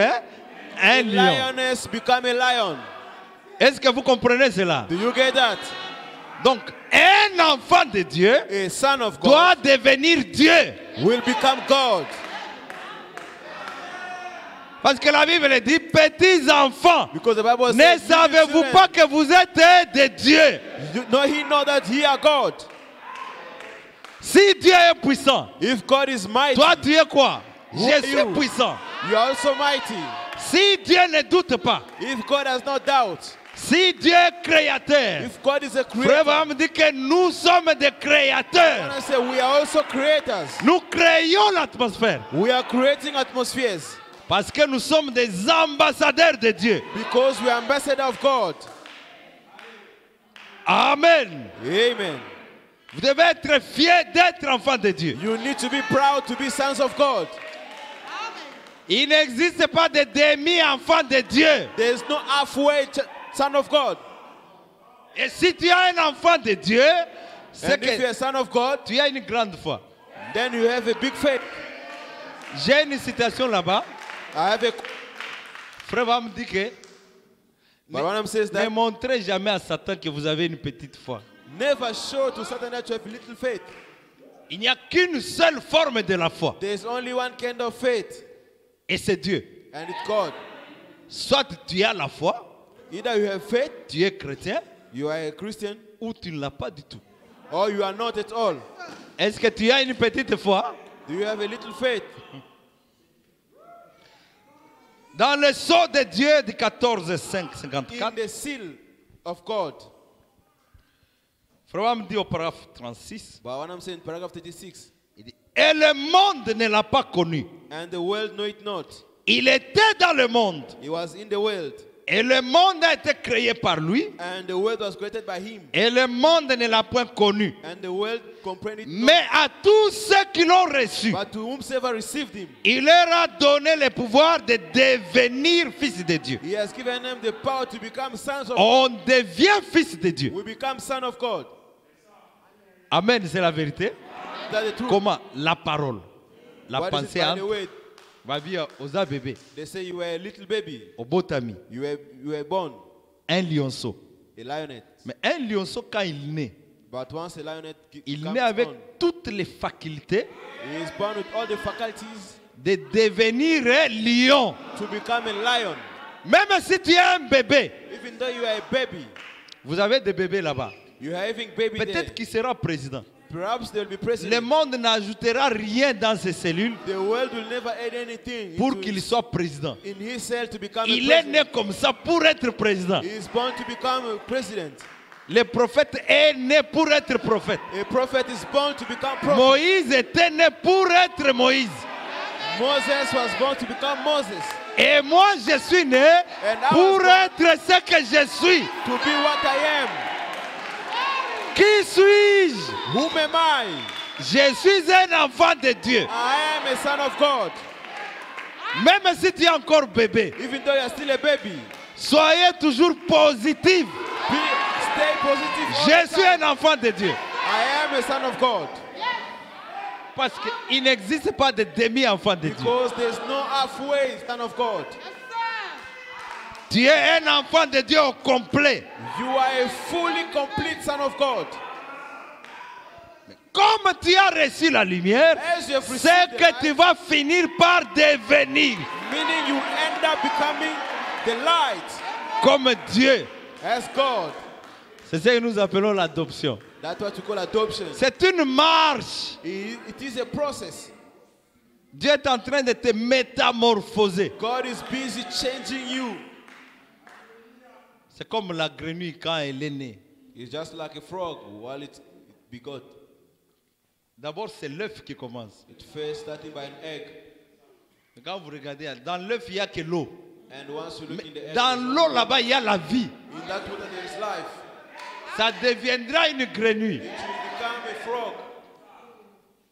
un lion. Lioness become a lion. Est-ce que vous comprenez cela? Do you get that? Donc, un enfant de Dieu A son of doit God devenir Dieu. will become God. Parce que la Bible dit, petits enfants, Because the Bible ne says, savez-vous pas que vous êtes de Dieu? no, he know that he are God. Si Dieu est puissant, If God is mighty, toi tu es quoi? Who Je are suis you? puissant. you are also mighty. Si Dieu ne doute pas, If God has no doubt, si Dieu est créateur, if God is a Frère creator, Abraham dit que nous sommes des créateurs. I say we are also creators. Nous créons l'atmosphère We are creating atmospheres parce que nous sommes des ambassadeurs de Dieu. because we are ambassadors of God. Amen. Amen. Vous devez être fiers d'être enfant de Dieu. You need to be proud to be sons of God. Il n'existe pas de demi-enfant de Dieu. There is no halfway son of God. Et si tu as un enfant de Dieu, c'est And if you are que a son of God, tu as une grande foi. then you have a big faith. J'ai une citation là-bas. I have a. Frère va me dire que Balaam says ne that montrez jamais à Satan que vous avez une petite foi. never show to Satan that you have little faith. Il n'y a qu'une seule forme de la foi. There's only one kind of faith, Et c'est Dieu. and it's God. Soit tu as la foi, Either you have faith, tu es chrétien, you are a Christian, ou tu ne l'as pas du tout. or you are not at all. Est-ce que tu as une petite foi? Do you have a little faith? Dans le sceau de Dieu du 14, In 54, the seal of God. Frère me dit au paragraphe 36, But when I'm saying paragraph 36, il dit, et le monde ne l'a pas connu. and the world know it not. Il était dans le monde. He was in the world, Et le monde a été créé par lui. and the world was created by him, Et le monde ne l'a point connu. and the world comprehended it Mais not. à tous ceux qui l'ont reçu, But to whomsoever received him, il leur a donné le pouvoir de devenir fils de Dieu. he has given them the power to become sons of God. On devient fils de Dieu. We become son of God. Amen, c'est la vérité. That's the truth. Comment? La parole. La What is it pensée by the entre. way? Va dire aux a bébés, They say you were a little baby. au botami, You were born un lionceau. a lioness. Mais un lionceau, quand il naît, But once a lioness il comes naît avec on, toutes les facultés he is born with all the faculties de devenir un lion. to become a lion. Même si tu es un bébé, Even though you are a baby, vous avez des bébés là-bas. you are having baby there. Peut-être qu'il sera président. Perhaps there will be Le president. monde n'ajoutera rien dans ses cellules The world will never add anything pour into qu'il his- soit président. in his cell to become Il a est né president. comme ça pour être président. He is born to become a president. Le prophète est né pour être prophète. A prophet is born to become prophet. Moïse était né pour être Moïse. Moses was born to become Moses. Et moi, je suis né pour être ce que je suis. To be what I am. Qui suis-je? Whom am I? Je suis un enfant de Dieu. I am a son of God. Même si tu es encore bébé, Even though you are still a baby, soyez toujours positif. stay positive. all Je the suis time. un enfant de Dieu. I am a son of God. Parce qu'il n'existe pas de demi-enfant de Dieu. Because there's no halfway son of God. Tu es un enfant de Dieu au complet. You are a fully complete son of God. Comme tu as reçu la lumière, As you have c'est received the que tu light, vas finir par devenir meaning you end up becoming the light comme Dieu. as God. C'est ce que nous appelons l'adoption. That's what you call adoption. C'est une marche. It is a process. Dieu est en train de te métamorphoser. God is busy changing you. C'est comme la grenouille quand elle est née. It's just like a frog while it begot. D'abord, c'est l'œuf qui commence. It first starting by an egg. Mais quand vous regardez, dans l'œuf, il n'y a que l'eau. And once you look in the egg, Dans there's l'eau, no là-bas, il y a la vie. in that water there is life. Ça deviendra une grenouille. It will become a frog.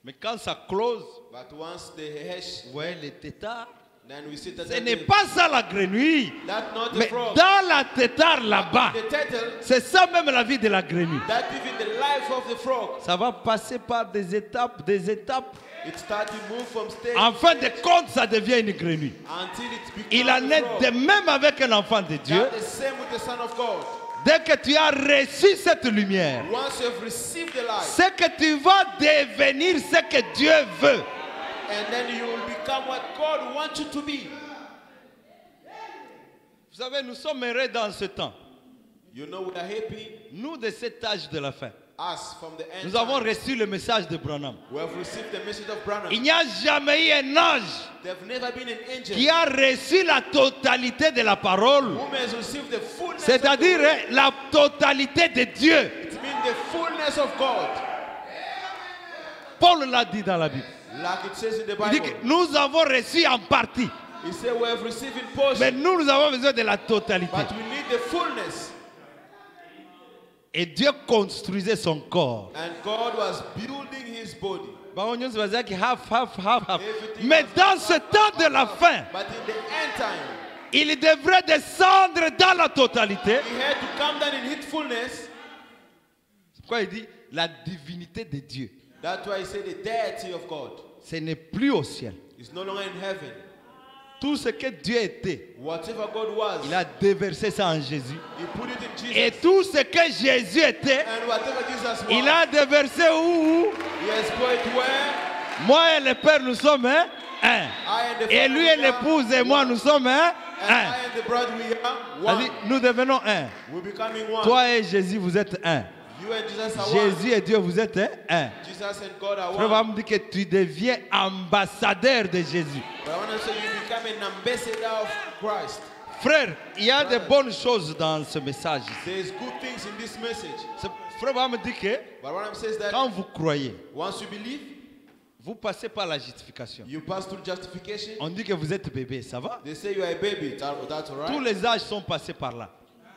Mais quand ça close, But once the hatch, vous voyez les têtards. then we see that Ce n'est pas ça la grenouille. that's not a Mais frog. dans la tétard là-bas, The turtle, c'est ça même la vie de la grenouille. that even the life of the frog. Ça va passer par des étapes, des étapes. It starts to move from stage En fin de compte, ça devient une grenouille. until it becomes Il en a est frog. de même avec un enfant de Dieu. That's the same with the Son of God. Dès que tu as reçu cette lumière, Once you have received the light, c'est que tu vas devenir ce que Dieu veut. and then you will become what God wants you to be. Vous savez, nous sommes heureux dans ce temps. You know, we are happy. Nous, de cet âge de la fin, Us from the end nous avons time, reçu le message de Branham. we have received the message of Branham. Il n'y a jamais eu un ange There have never been an angel qui a reçu la totalité de la parole, who has received the fullness c'est-à-dire of the word. la totalité de Dieu. It means the fullness of God. Paul l'a dit dans la Bible. Like it says in the Il dit Bible. que nous avons reçu en partie, He said we have received in mais portion, nous avons besoin de la totalité. but we need the fullness. Et Dieu construisait son corps. And God was building his body. Mais dans ce temps de la fin, But in the end time, il devrait descendre dans la totalité. he had to come down in his fullness. C'est pourquoi il dit la divinité de Dieu. That's why he said the deity of God Ce n'est plus au ciel, is no longer in heaven. Tout ce que Dieu était, Whatever God was, il a déversé ça en Jésus. He put it in Jesus. Et tout ce que Jésus était, And whatever Jesus was, il a déversé où? He has put it where? Moi et le Père, nous sommes un. I and the Et Father, lui we et are l'épouse et moi, one. nous sommes un. And I and the bride, we are one. C'est-à-dire, nous devenons un. We're becoming one. Toi et Jésus, vous êtes un. You and Jesus are one. Jésus et Dieu, vous êtes un. Jesus and God are Frère one. va me dire que tu deviens ambassadeur de Jésus. But I want to say you become an ambassador of Christ. Frère, il y a de bonnes choses dans ce message. There's good things in this message. Frère va me dire que But what I'm saying is that quand vous croyez, once you believe, vous passez par la justification. you pass through justification. On dit que vous êtes bébé, ça va? They say you are a baby. That's all Tous right. les âges sont passés par là.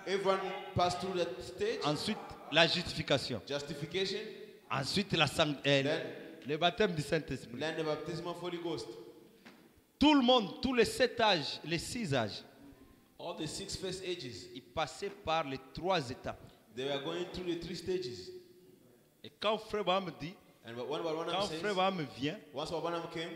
Everyone passed through that stage. Ensuite, la justification. Justification. Ensuite, Then, le baptême du Saint-Esprit. then the baptism of Holy Ghost. Tout le monde, tous les 7 âges, les 6 âges, All the 6 first ages, ils passaient par les 3 étapes. they were going through the 3 stages. Et quand Frère Abraham me dit, And when quand Barnum says, Frère Abraham vient, once Barnum came,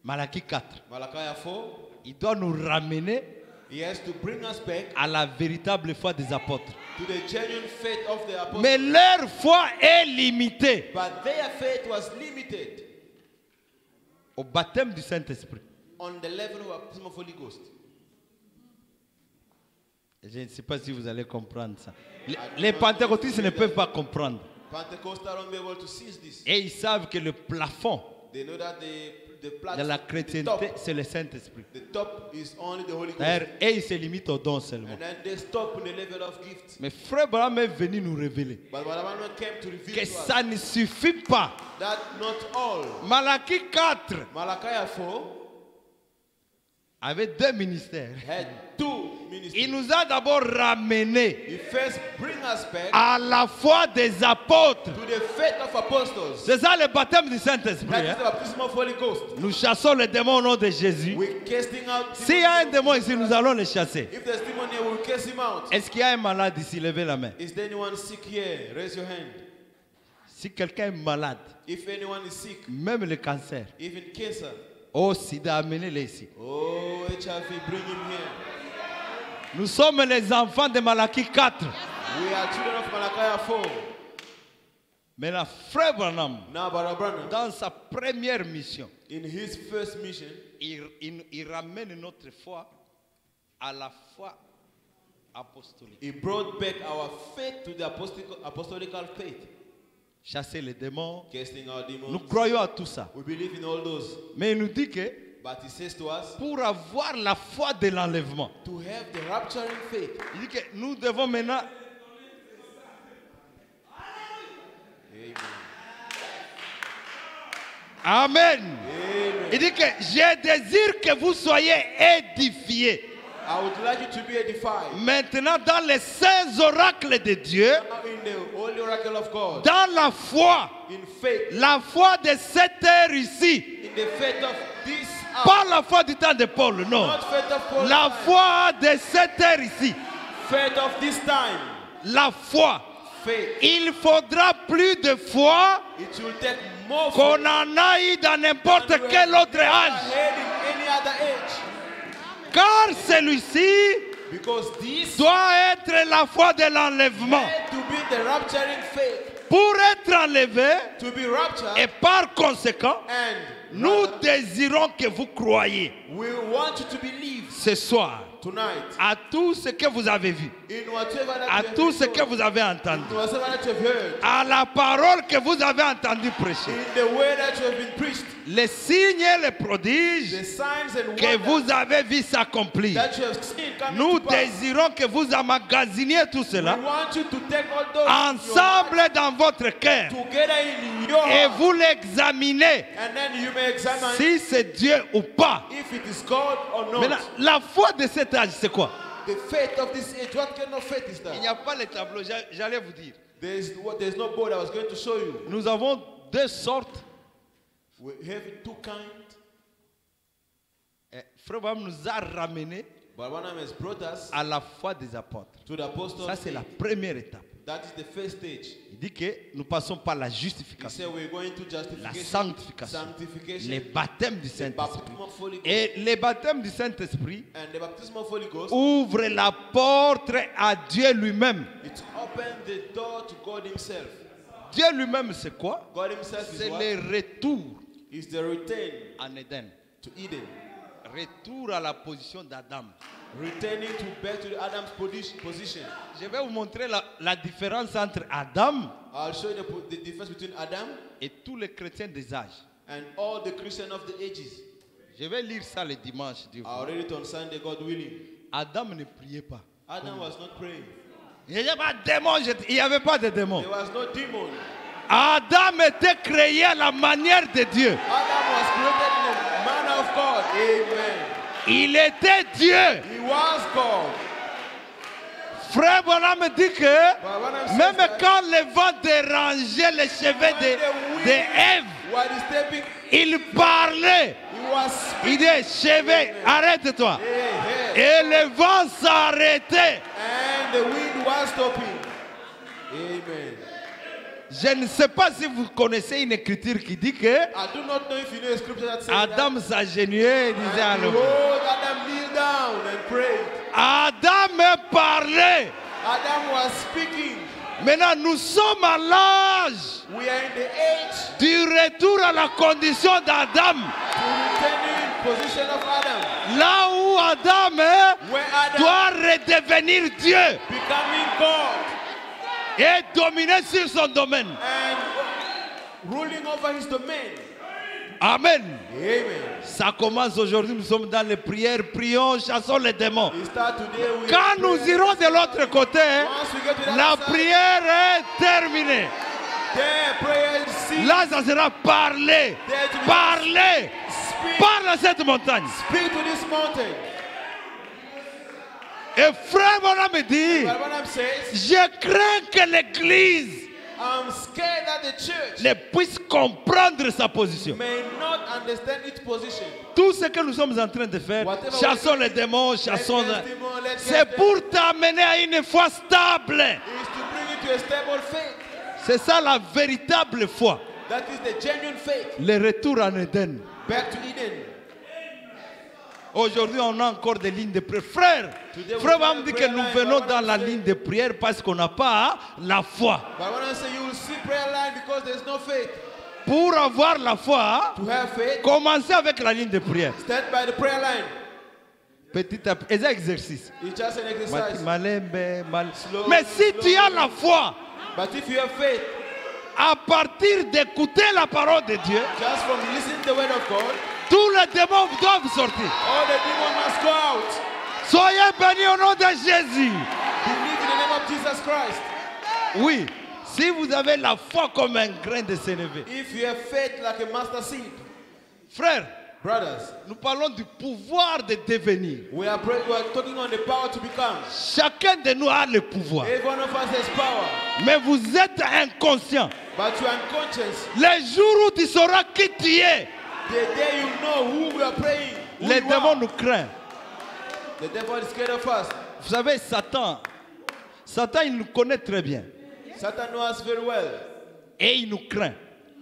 Malachi 4, Malachi 4, il doit nous ramener he has to bring us back à la véritable foi des apôtres. to the genuine faith of the apostles. Mais leur foi est limitée But their faith was limited au baptême du Saint-Esprit. on the level of baptism of Holy Ghost. Je ne sais pas si vous allez comprendre ça. Les pentecôtistes ne peuvent pas comprendre. Pentecostals won't be able to seize this. Et ils savent que le plafond They know that the de platform, la the chrétienté, top, c'est le Saint-Esprit. the top is only the Holy Ghost. D'ailleurs, et ils se limitent aux dons seulement. And then they stop in the level of gifts. Mais Frère Abraham est venu nous révéler But Barnum came to reveal que to us ça ne suffit pas. that not all. Malachi 4 Malachi 4 avait 2 ministères. had 2 ministries. Il nous a d'abord ramenés He first bring us back à la foi des apôtres. to the faith of apostles. C'est ça le baptême du Saint-Esprit. That is hein. the baptism of Holy Ghost. Nous chassons les démons au nom de Jésus. We're casting out S'il y a un demons. démon ici, nous allons le chasser. If there's demon here, we'll cast him out. Est-ce qu'il y a un malade ici? Levez la main. Is there anyone sick here? Raise your hand. Si quelqu'un est malade, If anyone is sick, même le cancer, even cancer, oh sida, amenez-le ici. oh HIV, bring him here. Nous sommes les enfants de Malachi 4. We are children of Malachi 4. Mais la frère Branham, Now, Brother Branham, dans sa première mission, in his first mission, il ramène notre foi à la foi apostolique. he brought back our faith to the apostolical faith. Chasser les démons. Casting out demons. Nous croyons à tout ça. We believe in all those. Mais il nous dit que But he says to us, pour avoir la foi de l'enlèvement, to have the rapturing faith. il dit que nous devons maintenant Amen. Amen. Il dit que je désire que vous soyez édifiés. I would like you to be edified. Maintenant dans les saints oracles de Dieu, Now in the holy oracle of God, dans la foi, in faith, la foi de cette heure ici, in the faith of this hour, pas la foi du temps de Paul, non. not faith of Paul, La foi de cette heure ici, faith of this time, la foi. faith. Il faudra plus de foi It will take more qu'on faith en a eu dans n'importe than we quel have autre ever âge. had in any other age. Car celui-ci Because this doit être la foi de l'enlèvement. had to be the rapturing faith, Pour être enlevé, to be raptured, et par conséquent, and nous rather, désirons que vous croyiez we want you to believe ce soir tonight à tout ce que vous avez vu, in whatever that à you have tout been ce que told, vous avez entendu, in whatever that you have heard, à la parole que vous avez entendu prêcher, in the way that you have been preached, les signes et les the prodiges signs and que wonders vous avez vu s'accomplir. that you have seen coming Nous to pass. désirons que vous emmagasiniez tout We cela want you to take all those ensemble dans votre cœur together in your et heart, vous l'examinez and then you may examine si c'est Dieu ou pas. if it is God or not. Maintenant, la foi de cet âge, c'est quoi? The faith of this age, what kind of faith is Il n'y that? a pas le tableau, j'allais vous dire. There's no board I was going to show you. Nous avons 2 sortes. We have 2 kinds. Frère Abraham nous a ramenés But one of them has brought us à la foi des apôtres. to the apostles. Ça, c'est la première étape. That is the first stage. Il dit que nous passons par la He justification, said we're going to la justification, sanctification, sanctification, les baptêmes du the Saint-Esprit. baptism of Holy Ghost, Et les baptêmes du Saint-Esprit and the baptism of Holy Ghost. ouvrent la porte à Dieu lui-même. It opened the door to God Himself. Dieu lui-même, c'est quoi? God Himself is C'est what? le retour Is the return en Éden. to Eden, Retour à la position d'Adam. returning to back to Adam's position. Je vais vous montrer la différence entre Adam I'll show you the difference between Adam et tous les chrétiens des âges. and all the Christians of the ages. Je vais lire ça le dimanche. Dieu I'll voulant. read it on Sunday, God willing. Adam ne priait pas. Adam was not praying. Il n'y avait pas de démon. Il n'y avait pas de démon. There was no demon. Adam était créé à la manière de Dieu. Adam was created in the manner of God. Amen. Il était Dieu. He was God. Frère Bonhomme dit que But when I'm saying même that, quand le vent dérangeait les cheveux de Ève, while he's stepping, il parlait. he was Il speaking. dit, cheveux, arrête-toi. Hey, hey. Et le vent s'arrêtait. And the wind was stopping. Amen. Je ne sais pas si vous connaissez une écriture qui dit que I do not know if you know a scripture that says Adam s'agenouillait et disait à that. l'homme. Behold, Adam kneeled down and prayed. Adam parlait. Adam was speaking. Maintenant, nous sommes à l'âge We are in the age du retour à la condition d'Adam. to returning position of Adam. Là où Adam Where Adam doit redevenir Dieu becoming God et dominer sur son domaine. and ruling over his domain. Amen. Amen. Ça commence aujourd'hui, nous sommes dans les prières, prions, chassons les démons. We start today with Quand nous prayer. irons de l'autre côté, Once we get to the la other side, prière est terminée. there prayer is ceased. Là, ça sera parler. There to be Parler. speak, Parle à cette montagne. speak to this mountain. Et frère Bonhomme dit, But what I'm saying, je crains que l'Église I'm scared that the church ne puisse comprendre sa position. may not understand its position. Tout ce que nous sommes en train de faire, Whatever chassons we les démons, chassons... Let's get demon, let's C'est get them. pour t'amener à une foi stable. Is to bring you to a stable faith. C'est ça la véritable foi. That is the genuine faith. Le retour en Éden. Back to Eden. Aujourd'hui, on a encore des lignes de prière. Frère, Today we frère have va me dire prayer que nous line, venons but dans what la I'm saying- ligne de prière parce qu'on n'a pas la foi. But when I say you will see prayer line because there's no faith. Pour avoir la foi, To have faith, commencez avec la ligne de prière. stand by the prayer line. Petit à petit, c'est un exercice. It's just an exercise. Slow, Mais si tu as slow. la foi, But if you have faith, à partir d'écouter la parole de Dieu, just from listening to the word of God, tous les démons doivent sortir. all the demons must go out. Soyez bénis au nom de Jésus. Believe in the name of Jesus Christ. Oui, si vous avez la foi comme un grain de sénévé. If you have faith like a mustard seed, Frère, brothers, nous parlons du pouvoir de devenir. we are talking on the power to become. Chacun de nous a le pouvoir. Every one of us has power, Mais vous êtes inconscient. but you are unconscious. Le jour où tu sauras qui tu es, The day you know who we are praying, who les you démons are, nous craignent. the devil is scared of us. Vous savez, Satan, il nous connaît très bien. Satan knows us very well, Et il nous craint.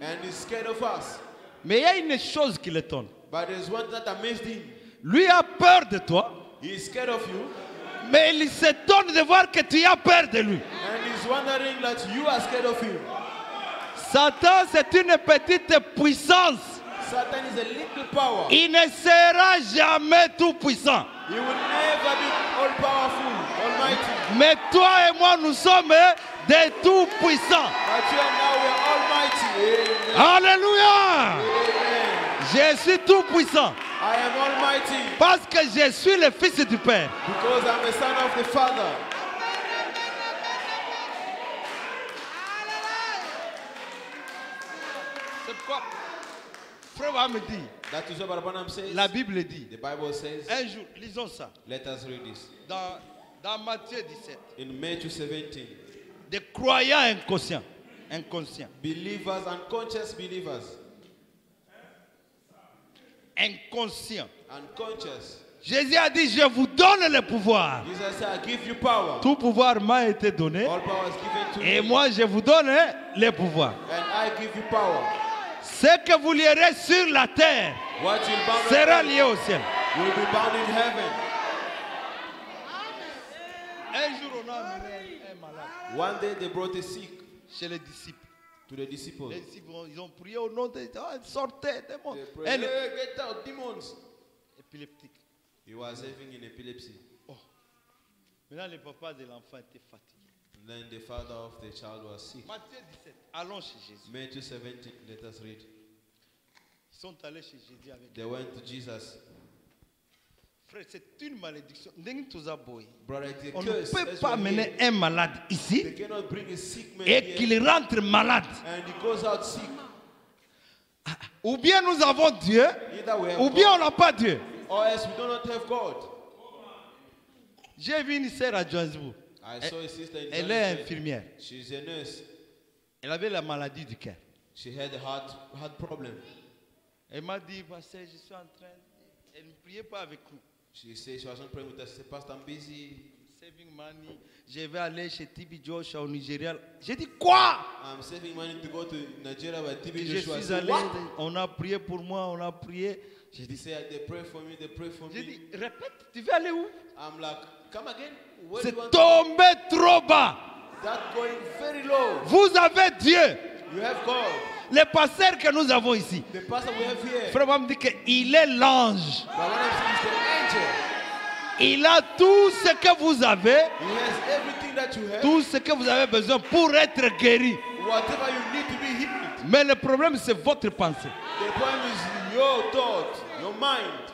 and he's scared of us. Mais il y a une chose qui l'étonne. But there's one that amazed him. Lui a peur de toi, He is scared of you, mais il s'étonne de voir que tu as peur de lui. and he's wondering that you are scared of him. Satan, c'est une petite puissance. Satan is a little power. Il ne sera jamais tout puissant. He will never be all powerful, almighty. Mais toi et moi, nous sommes des tout puissants. But you and now we are almighty. Amen. Alléluia. Amen. Je suis tout puissant I am almighty parce que je suis le fils du Père. because I'm the son of the Father. C'est pourquoi Frère va me dire, That is what Branham says. la Bible dit, The Bible says, un jour, lisons ça, let us read this. dans Matthieu 17, In Matthew 17, des croyants inconscients. believers, unconscious believers, Inconscients. unconscious. Jésus a dit, je vous donne le pouvoir. Jesus said, I give you power. Tout pouvoir m'a été donné. All power is given to Et me. moi, je vous donne le pouvoir. And I give you power. Ce que vous lierez sur la terre What you bound on sera earth lié au ciel. will be bound in heaven. Un jour, on a amené un malade One day they brought a sick chez les disciples. to the disciples. Les disciples, ils ont prié au nom de Dieu. Sortez, démon. They prayed, hey, get out, demons. Épileptique. He was having an epilepsy. Maintenant, le papa de l'enfant était fatigué. And then the father of the child was sick. Matthieu 17. Allons chez Jésus. Matthew 17, let us read. Ils sont allés chez Jésus avec They went to Jesus. frère, c'est une malédiction. Ndenge toza boy. Brother, it's a On ne curse. peut That's pas what amener he- un malade They ici cannot bring a sick man et here qu'il rentre malade. and he goes out sick. Ou bien nous avons Dieu, Either we have ou bien God, on n'a pas Dieu. or else we do not have God. J'ai vu une sœur à Johannesburg. I saw a sister in Elle est Johannesburg. infirmière. She's a nurse. Elle avait la maladie du cœur. She had a heart problem. Elle m'a dit, pasteur, je suis en train. Elle ne priait pas avec nous. She said she wasn't praying with us. She said, Pastor, I'm busy. Saving money. Je vais aller chez TB Joshua au Nigeria. J'ai dit, quoi? I'm saving money to go to Nigeria, but TB Je Joshua suis said, allé. what? On a prié pour moi, on a prié. J'ai He dit, said, they pray for me, they pray for j'ai me. dit, répète, tu veux aller où? I'm like, come again? Where do C'est you want tombé trop bas. That's going very low. Vous avez Dieu. You have God. Le pasteur que nous avons ici. The pastor we have here. Frère me dit qu'il est l'ange. But what I'm saying is the angel. Il a tout ce que vous avez, He has everything that you have. tout ce que vous avez besoin pour être guéri. Whatever you need to be healed. Mais le problème, c'est votre pensée. The problem is your thought, your mind.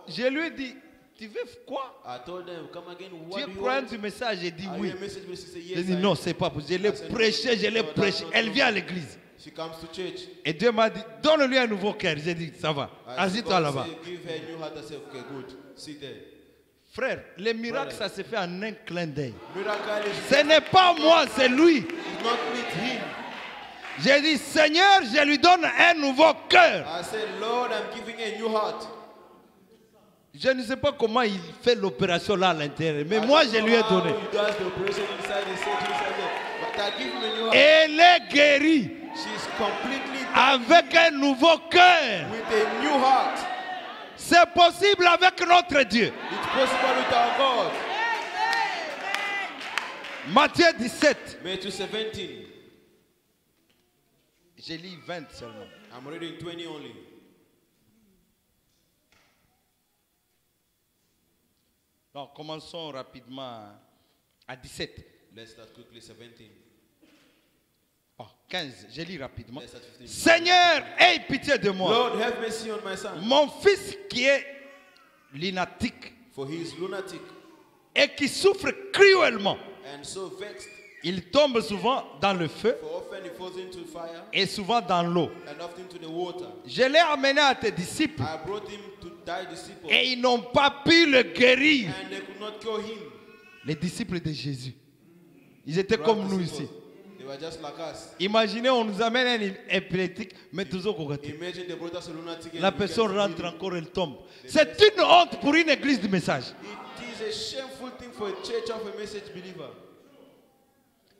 Je lui ai dit, tu veux quoi? I told them, come again, Tu what es do you croyant want? du message? J'ai dit Are oui. you a message? She said, J'ai yes, dit I non, am. c'est pas possible. Je l'ai prêché, je l'ai prêché. Elle vient à l'église. She comes to church. Et Dieu m'a dit, donne-lui un nouveau cœur. J'ai dit, ça va. I Assis-toi God là-bas. said, give her a new heart. I said, okay, good. Sit there. Frère, les miracles, ça se fait en un clin d'œil. Miracle is Ce n'est pas moi, c'est lui. not with him. J'ai dit, Seigneur, je lui donne un nouveau cœur. I said, Lord, I'm giving a new heart. Je ne sais pas comment il fait l'opération là à l'intérieur, mais I moi, don't je know lui ai how donné. he does the operation inside the surgery inside there. But I give him a new heart. Elle est guérie She's completely avec un nouveau cœur. with a new heart. C'est possible avec notre Dieu. It's possible with our God. Matthieu 17. Matthew 17. J'ai lu 20 seulement. I'm reading 20 only. Non, commençons rapidement à 17. Let's start quickly. 17. Oh, 15, je lis rapidement. Let's start 15. Seigneur, aie pitié de moi. Lord, have mercy on my son, Mon fils qui est lunatique for he is lunatic et qui souffre cruellement. and so vexed. Il tombe souvent dans le feu For often he falls into fire et souvent dans l'eau. and often into the water. Je l'ai amené à tes disciples I brought him to thy disciples, et ils n'ont pas pu le guérir. and they could not cure him. Les disciples de Jésus. Ils étaient Brothers comme nous disciples, ici. They were just like us. Imaginez, on nous amène un épileptique, mais toujours qu'on rate. Imagine they brought us a lunatic and La we personne get rentre healing. encore, elle tombe. C'est une honte pour une église du message. It is a shameful thing for a church of a message believer.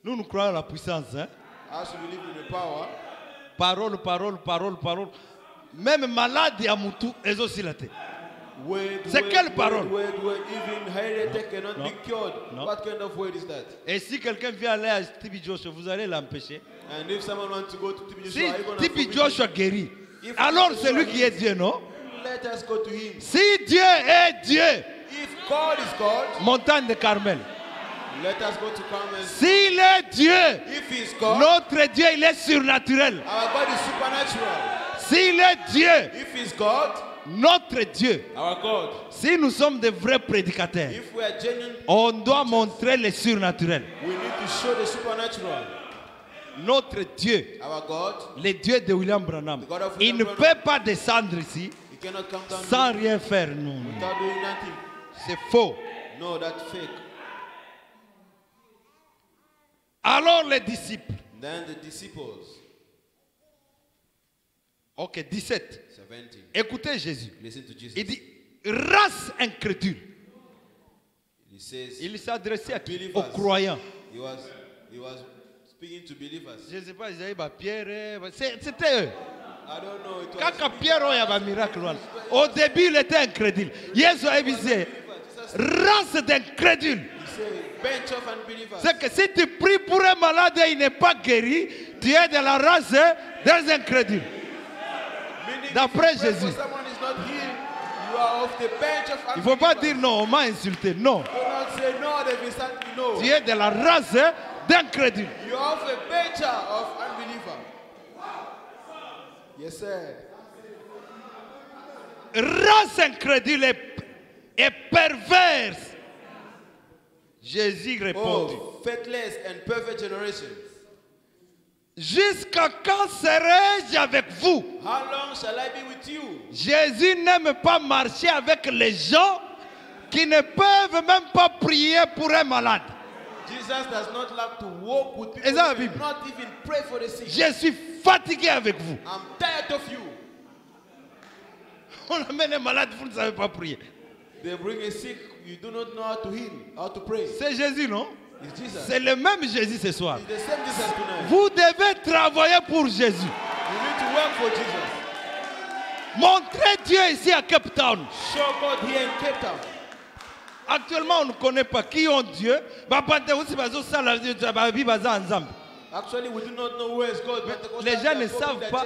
Nous, nous croyons à la puissance. Hein? As we believe in the power, Parole, parole, parole, parole. Même malade et à Moutou, ils ont aussi la tête. C'est quelle parole? Even heretic cannot No. be cured. No. What kind of word is that? Et si quelqu'un vient aller à TB Joshua, vous allez l'empêcher. And if someone wants to go to TB Si Joshua, are you gonna TB forbid Joshua him? guérit, If alors TB c'est lui Joshua qui est heals, Dieu, non? Let us go to him. Si Dieu est Dieu, If God is God, montagne de Carmel. let us go to Carmel. S'il est Dieu, If he is God, notre Dieu, il est surnaturel. our God is supernatural. S'il est Dieu, If he is God, notre Dieu, our God. si nous sommes des vrais prédicateurs, If we are genuine, on doit montrer le surnaturel. we need to show the supernatural. Notre Dieu, Our God, le Dieu de William Branham, The God of il William ne Branham. peut pas descendre ici he cannot come down sans rien faire. Non, without doing nothing. c'est faux. No, that's fake. Alors les disciples, Then the disciples, ok, 17. 17. Écoutez Jésus. Listen to Jesus. Il dit, race incrédule. He says, Il s'adressait à qui? Believers. Aux croyants. he was speaking to believers. Je ne sais pas, ils avaient Pierre. C'était eux. I don't know. It was Quand Pierre il y avait un miracle, au début il était incrédule. Jésus a dit, race d'incrédule. He said, bench of unbelievers. C'est que si tu pries pour un malade et il n'est pas guéri, tu es de la race des incrédules. Meaning, D'après if you pray Jésus. for someone is not healed, you are of the bench of Il ne faut pas unbelievers. dire non, on m'a insulté. Non. Do not say no, they've insulted no. Tu es de la race d'incrédules. You are of a bench of unbeliever. Yes, sir. Race incrédule et perverse. Jésus répondit. Oh, faithless and perfect generation. Jusqu'à quand serai-je avec vous? How long shall I be with you? Jésus n'aime pas marcher avec les gens qui ne peuvent même pas prier pour un malade. Jesus does not like to walk with people Is that a who Bible? not even pray for the sick. Je suis fatigué avec vous. I'm tired of you. On amène un malade, vous ne savez pas prier. They bring a sick, you do not know how to heal, how to pray. C'est Jésus, non? It's Jesus. C'est le même Jésus ce soir. It's the same Jesus tonight. Vous devez travailler pour Jésus. You need to work for Jesus. Montrez Dieu ici à Cape Town. Show God here in Cape Town. Actuellement, on ne connaît pas qui ont Dieu. Actually, we do not know where is God. Les gens ne savent pas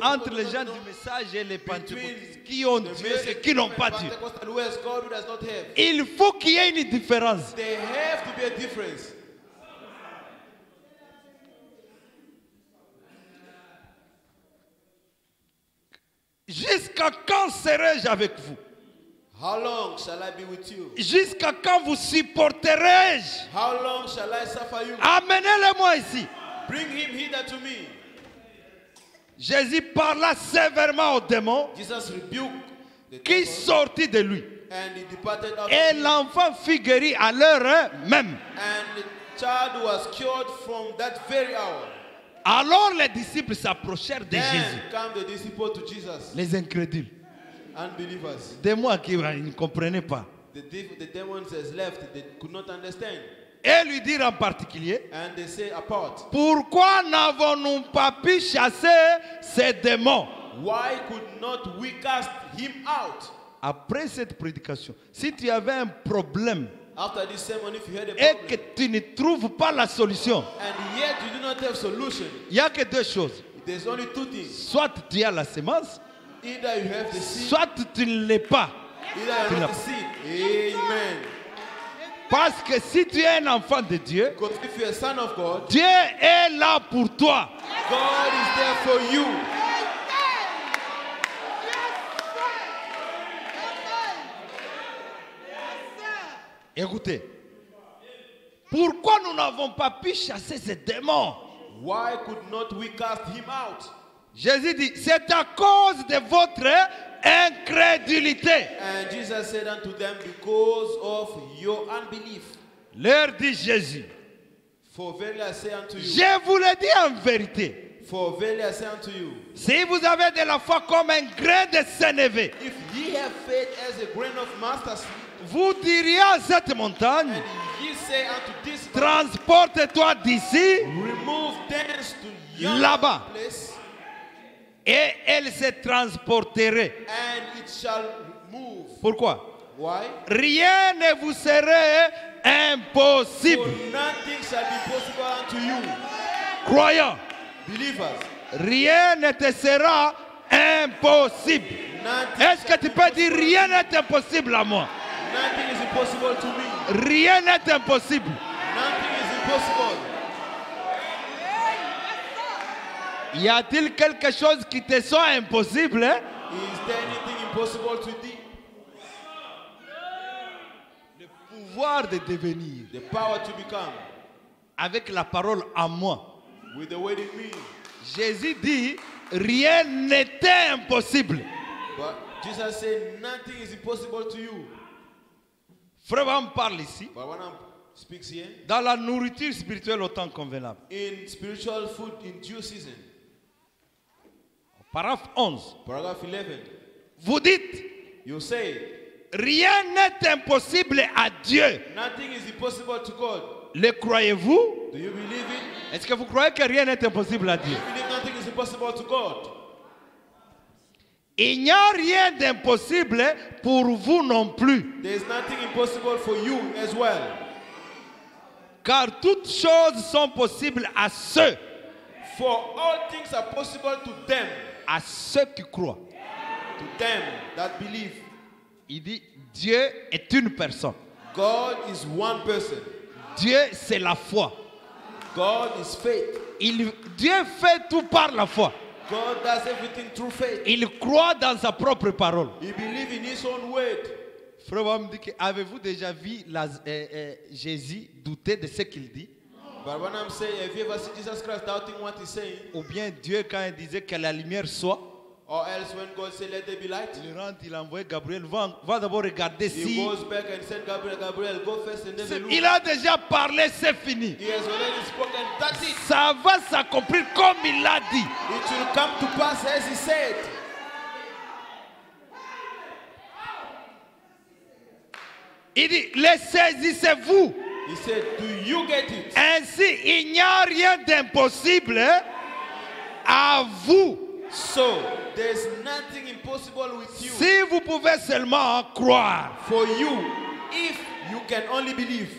entre les gens du message et les pentecôtistes qui ont Dieu et qui n'ont pas Dieu. Where is God who does not have? Il faut qu'il y ait une différence. There have to be a difference. Jusqu'à quand serai-je avec vous? How long shall I be with you? Jusqu'à quand vous supporterai-je? How long shall I suffer you? Amenez-le-moi ici. Bring him hither to me. Jésus parla sévèrement au démon Jesus rebuked the qui devil, sortit de lui. and he departed out Et of him. l'enfant fut guéri à l'heure même. And the child was cured from that very hour. Alors les disciples s'approchèrent de Jésus. Then come the disciples to Jesus, Les incrédules. unbelievers. Des moi qui ne comprenaient pas. The demons has left, they could not understand. Et lui dire en particulier, And they say apart, pourquoi n'avons-nous pas pu chasser ces démons? why could not we cast him out? Après cette prédication, si tu avais un problème After this sermon, if you had a et problem, que tu ne trouves pas la solution, and yet you do not have solution, il n'y a que deux choses. there's only two things. Soit tu as la sémence, Either you have the seed, soit tu ne l'es pas. either you have the seed. Amen. Parce que si tu es un enfant de Dieu, Because if you're a son of God, Dieu est là pour toi. God is there for you. Écoutez, pourquoi nous n'avons pas pu chasser ces démons? Why could not we cast him out? Jésus dit, c'est à cause de votre incrédulité. And Jesus said unto them, because of your unbelief. Leur dit Jésus, For verily I say unto you, je vous le dis en vérité, for verily I say unto you, si vous avez de la foi comme un grain de sénévé, if ye have faith as a grain of mustard seed, vous diriez à cette montagne, and ye say unto this mountain, transporte-toi d'ici remove thence to yonder là-bas, place, et elle se transporterait. and it shall move. Pourquoi? Why? Rien ne vous serait For impossible. nothing shall be possible unto you, Croyant, believers. rien ne te sera impossible. Nothing, Est-ce que tu peux dire rien n'est impossible à moi? nothing is impossible to me. Rien n'est impossible. Nothing is impossible. Y a-t-il quelque chose qui te soit impossible? Hein? Is there anything impossible to thee? Le pouvoir de devenir. The power to become. Avec la parole en moi. With the word in me. Jésus dit, rien n'était impossible. But Jesus said, nothing is impossible to you. Frère Abraham parle ici, But when I speaks here, dans la nourriture spirituelle au temps convenable. in spiritual food in due season. Paragraphe 11. Paragraph 11. Vous dites, You say, rien n'est impossible à Dieu. nothing is impossible to God. Le croyez-vous? Do you believe it? Est-ce que vous croyez que rien n'est impossible à Do Dieu? you believe nothing is impossible to God? Il n'y a rien d'impossible pour vous non plus. There is nothing impossible for you as well. Car toutes choses sont possibles à ceux, For all things are possible to them, à ceux qui croient. to them that believe. Il dit, Dieu est une personne. God is one person. Dieu, c'est la foi. God is faith. Dieu fait tout par la foi. God does everything through faith. Il croit dans sa propre parole. He believes in his own word. Frère Branham dit que, avez-vous déjà vu Jésus douter de ce qu'il dit? But when I'm saying, have you ever seen Jesus Christ doubting what he's saying? Ou bien Dieu, quand il disait que la lumière soit, Or else when God said, let there be light, il rentre, il envoie Gabriel, va d'abord regarder he si... goes back and said, Gabriel, go first and then look. Il a déjà parlé, c'est fini. He has already spoken, that's it. Ça va s'accomplir comme il l'a dit. It will come to pass as he said. Il dit, les saisissez-vous. He said, do you get it? Ainsi, il n'y a rien d'impossible à vous. So, there's nothing impossible with you. Si vous pouvez seulement croire. For you, if you can only believe.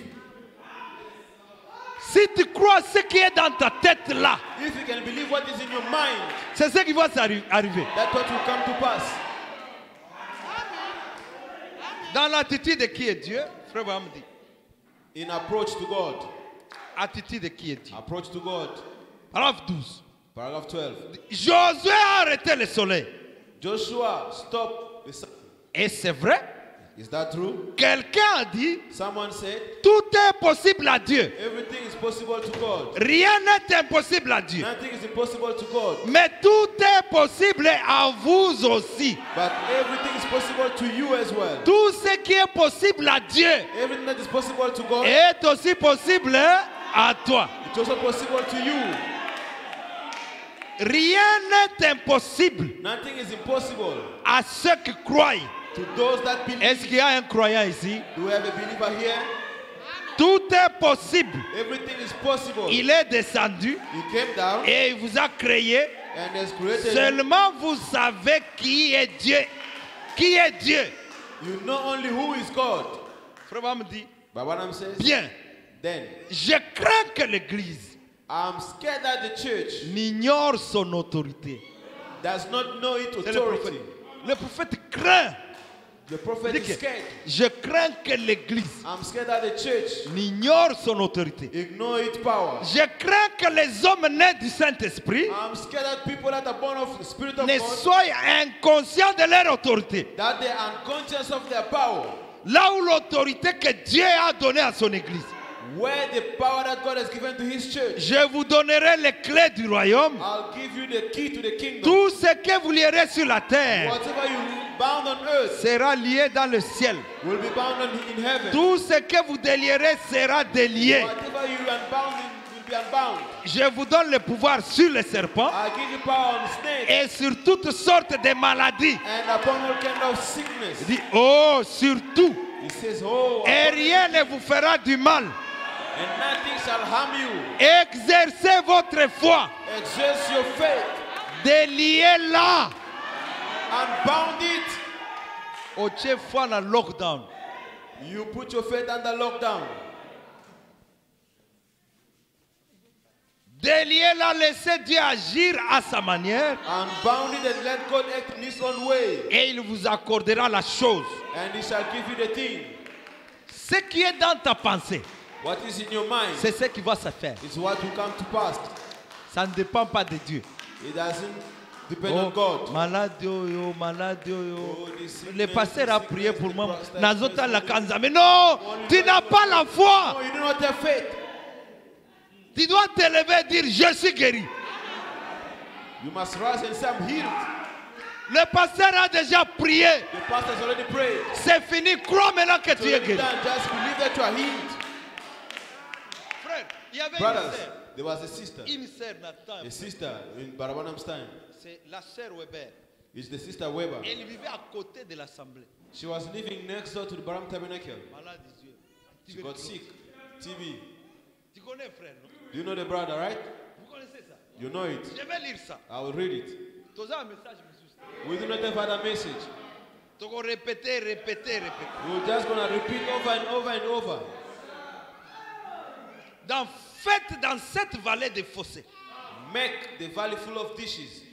Si tu crois ce qui est dans ta tête là, If you can believe what is in your mind, c'est ce qui va arriver. that's what will come to pass. Dans l'attitude de qui est Dieu, Frère Branham dit. In approach to God. Attitude de qui est Dieu. Approach to God. Paragraphe 12. Paragraph 12. Josué a arrêté le soleil. Joshua, stop the sun. Et c'est vrai. Is that true? Quelqu'un a dit, Someone said, tout est possible à Dieu. everything is possible to God. Rien n'est impossible à Dieu. Nothing is impossible to God. Mais tout est possible à vous aussi. But everything is possible to you as well. Tout ce qui est possible à Dieu Everything that is possible to God, est aussi possible à toi. it's also possible to you. Rien n'est impossible Nothing is impossible à ceux qui croient. to those that believe. Est-ce qu'il y a un croyant ici? Do we have a believer here? Tout est possible. Everything is possible. Il est descendu He came down et il vous a créé. and has created you. Seulement vous savez qui est Dieu. Qui est Dieu? You know only who is God. Frère Branham dit, But what I'm saying, bien, then je crains que l'Église I'm scared that the church n'ignore son autorité. does not know its C'est le prophète. authority. Le prophète craint. The prophet Dit is que, scared. je crains que l'Église I'm scared that the church n'ignore son autorité. ignore its power. Je crains que les hommes nés du Saint-Esprit I'm scared that people that are born of the Spirit of ne God, soient inconscients de leur autorité. that they are unconscious of their power. Là où l'autorité que Dieu a donnée à son Église. Where the power that God has given to His church, Je vous donnerai les clés du royaume. I'll give you the key to the kingdom. Tout ce que vous lierez sur la terre Whatever you bound on earth sera lié dans le ciel. will be bound in heaven. Tout ce que vous délierez sera délié. Whatever you unbound will be unbound. Je vous donne le pouvoir sur les serpents I give you power on snakes et sur toutes sortes de maladies. and upon all kind of sickness. Il dit, oh, surtout, He says, oh, et rien ne vous fera du mal. and nothing shall harm you. Exercez votre foi. Exerce your faith. Déliez-la. Unbound it. Oche foi na lockdown. You put your faith under lockdown. Déliez-la, laissez Dieu agir à sa manière Unbound it and let God act in His own way. et il vous accordera la chose. And He shall give you the thing. Ce qui est dans ta pensée, What is in your mind c'est ce qui va se faire. is what will come to pass. Ça ne dépend pas de Dieu. It doesn't depend on God. Malade yo, malade yo. Oh, this sickness, Le pasteur a this prié sickness, pour the moi. pastor Nazota has la prayed for me. kanza. Mais non, tu n'as pas la foi. No, you do not have faith. Tu dois te lever et dire, je suis guéri. You must rise and say, I'm healed. Le pasteur a déjà prié. The pastor has already prayed. C'est fini. Crois maintenant que So tu es you guéri. can't just believe that you are healed. Frère, il y avait Brothers, there was a sister. une sœur Nathan. A sister in Barabanam's time. C'est la sœur Weber. It's the sister Weber. Elle vivait à côté de l'assemblée. She was living next door to the Baram Tabernacle. Malade Dieu. She got sick. TB. Tu connais frère, non? Do you know the brother, right? Vous connaissez ça? You know it. Je vais lire ça. I will read it. Tu as un message, monsieur. We do not have other message. Tu vas répéter, répéter, répéter. We're just going to repeat over and over and over. Faites dans cette vallée des fossés. Make the valley full of dishes.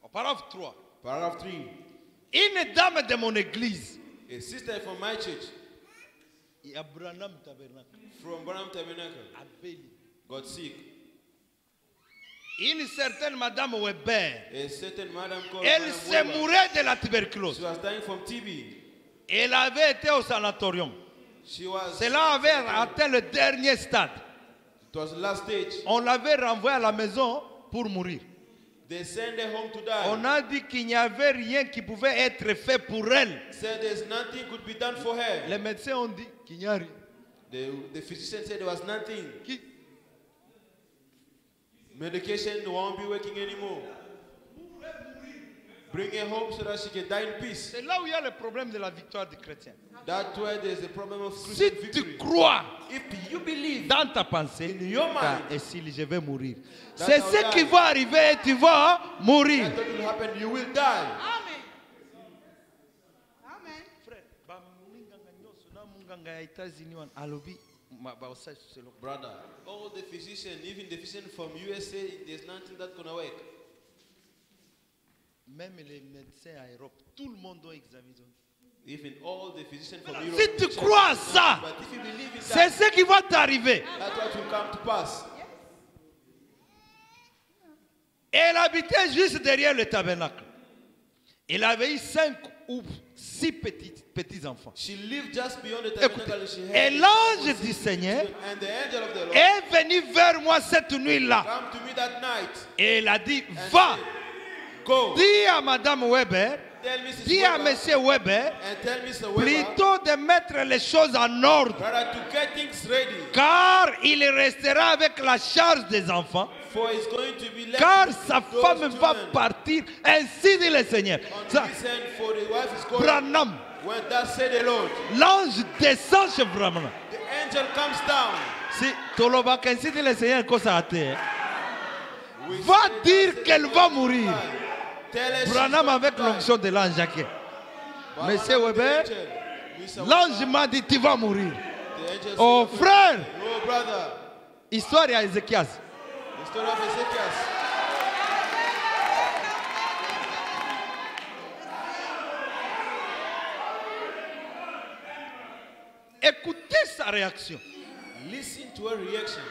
Au paragraphe 3. Paragraph 3. Une dame de mon église. A sister from my church. Et à Branham Tabernacle. From Baram Tabernacle. À Béli. Got sick. Une certaine madame Weber. A certain madam called Elle Madam se Weber. mourait de la tuberculose. She was dying from TB. Elle avait été au sanatorium. She was. Cela avait atteint le dernier stade. It was the last stage. On l'avait renvoyée à la maison pour mourir. They sent her home to die. On a dit qu'il n'y avait rien qui pouvait être fait pour elle. Said there's nothing could be done for her. Les médecins ont dit qu'il n'y a rien. The physician said there was nothing. Qui- Medication won't be working anymore. Bring her home so that she can die in peace. C'est là où il y a le problème de la victoire du chrétien. That's where there's a problem of Si Christian tu victory. crois If you believe dans ta pensée, in your mind, et si je vais mourir, that c'est I'll ce qui die. va arriver et tu vas mourir. that's what will happen, you will die. Amen. Amen. Frère, ba munganga nyonso na munganga ya États-Unis wana alobi ba osage selo. Brother, all the physicians, even the physician from USA, there's nothing that's gonna work. Même les médecins à Europe, tout le monde doit examiner. Even all the physicians from Si Europe. tu check crois it. ça, But if you believe in c'est that, ce qui va t'arriver. that's what will come to pass. Elle habitait juste derrière le tabernacle. Elle avait eu 5 ou 6 petits enfants. She lived just beyond the Écoutez, tabernacle. She et had l'ange du Seigneur and the angel of the Lord est venu vers moi cette nuit-là. come to me that night Et elle a dit, and va, said, go, dis à Madame Weber, tell Mrs. dis à Weber Monsieur Weber, and tell Mr. Weber plutôt de mettre les choses en ordre. brother, to get things ready, Car il restera avec la charge des enfants. for it's going to be left Car with sa those femme va children. partir. Ainsi dit le Seigneur. On Ça, this end, for the wife is going. Branham, When that said the Lord, l'ange descend chez Branham. the angel comes down. Si Tolobak, ainsi dit le Seigneur, cosa a été. We Va say that dire said qu'elle the va Lord mourir. die. Tell her she's Branham going avec to die. l'onction de l'ange Jacques. But Monsieur one of the Weber, angel, Mr. l'ange Weber, m'a dit tu vas mourir. the angel Oh said, frère, no brother, histoire à Ézéchias. the story of Ezekiel. Écoutez sa réaction. Listen to her reaction.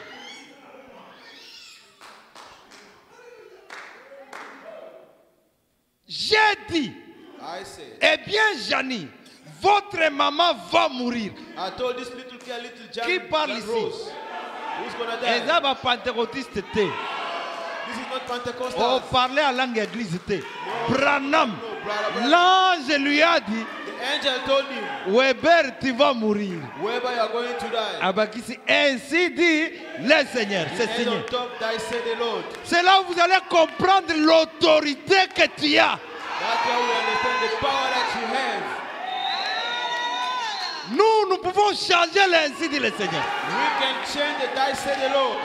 J'ai dit, I said, eh bien Janie, votre maman va mourir. I told this little girl, little John, Qui parle John ici? Rose, who's gonna die? Eza ba pentecôtiste te. This is not Pentecostal. On parlait à langue église te. Branham, No, brother. l'ange lui a dit, The angel told him, Weber, tu vas mourir. wherever you are going to die. Abakisi, ainsi dit le Seigneur, c'est And Seigneur. on top, thy said the Lord. C'est là où vous allez comprendre l'autorité que tu as. That's why we understand the power that you have. Nous pouvons changer l'ainsi dit le Seigneur. We can change the thy said the Lord.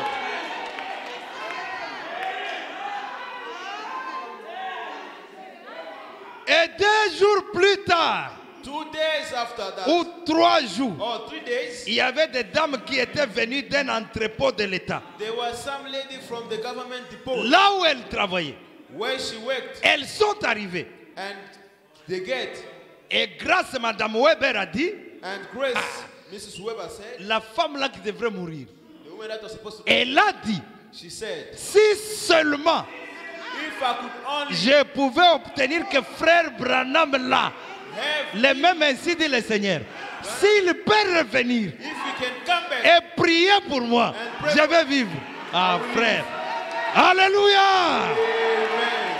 Et 2 jours plus tard, 2 days after that, ou 3 jours, or 3 days, il y avait des dames qui étaient venues d'un entrepôt de l'État. there was some lady from the government depot Là où elles travaillaient, where she worked, elles sont arrivées. and the gate. Et grâce à Madame Weber a dit, And Grace, Mrs. Weber said, la femme là qui devrait mourir. the woman that was supposed to Elle a dit, she said, si seulement if I could only je pouvais obtenir que frère Branham là, have, le même ainsi dit le Seigneur, s'il peut revenir if you can come back, et prier pour moi, je vais vivre. Ah frère, alléluia. amen.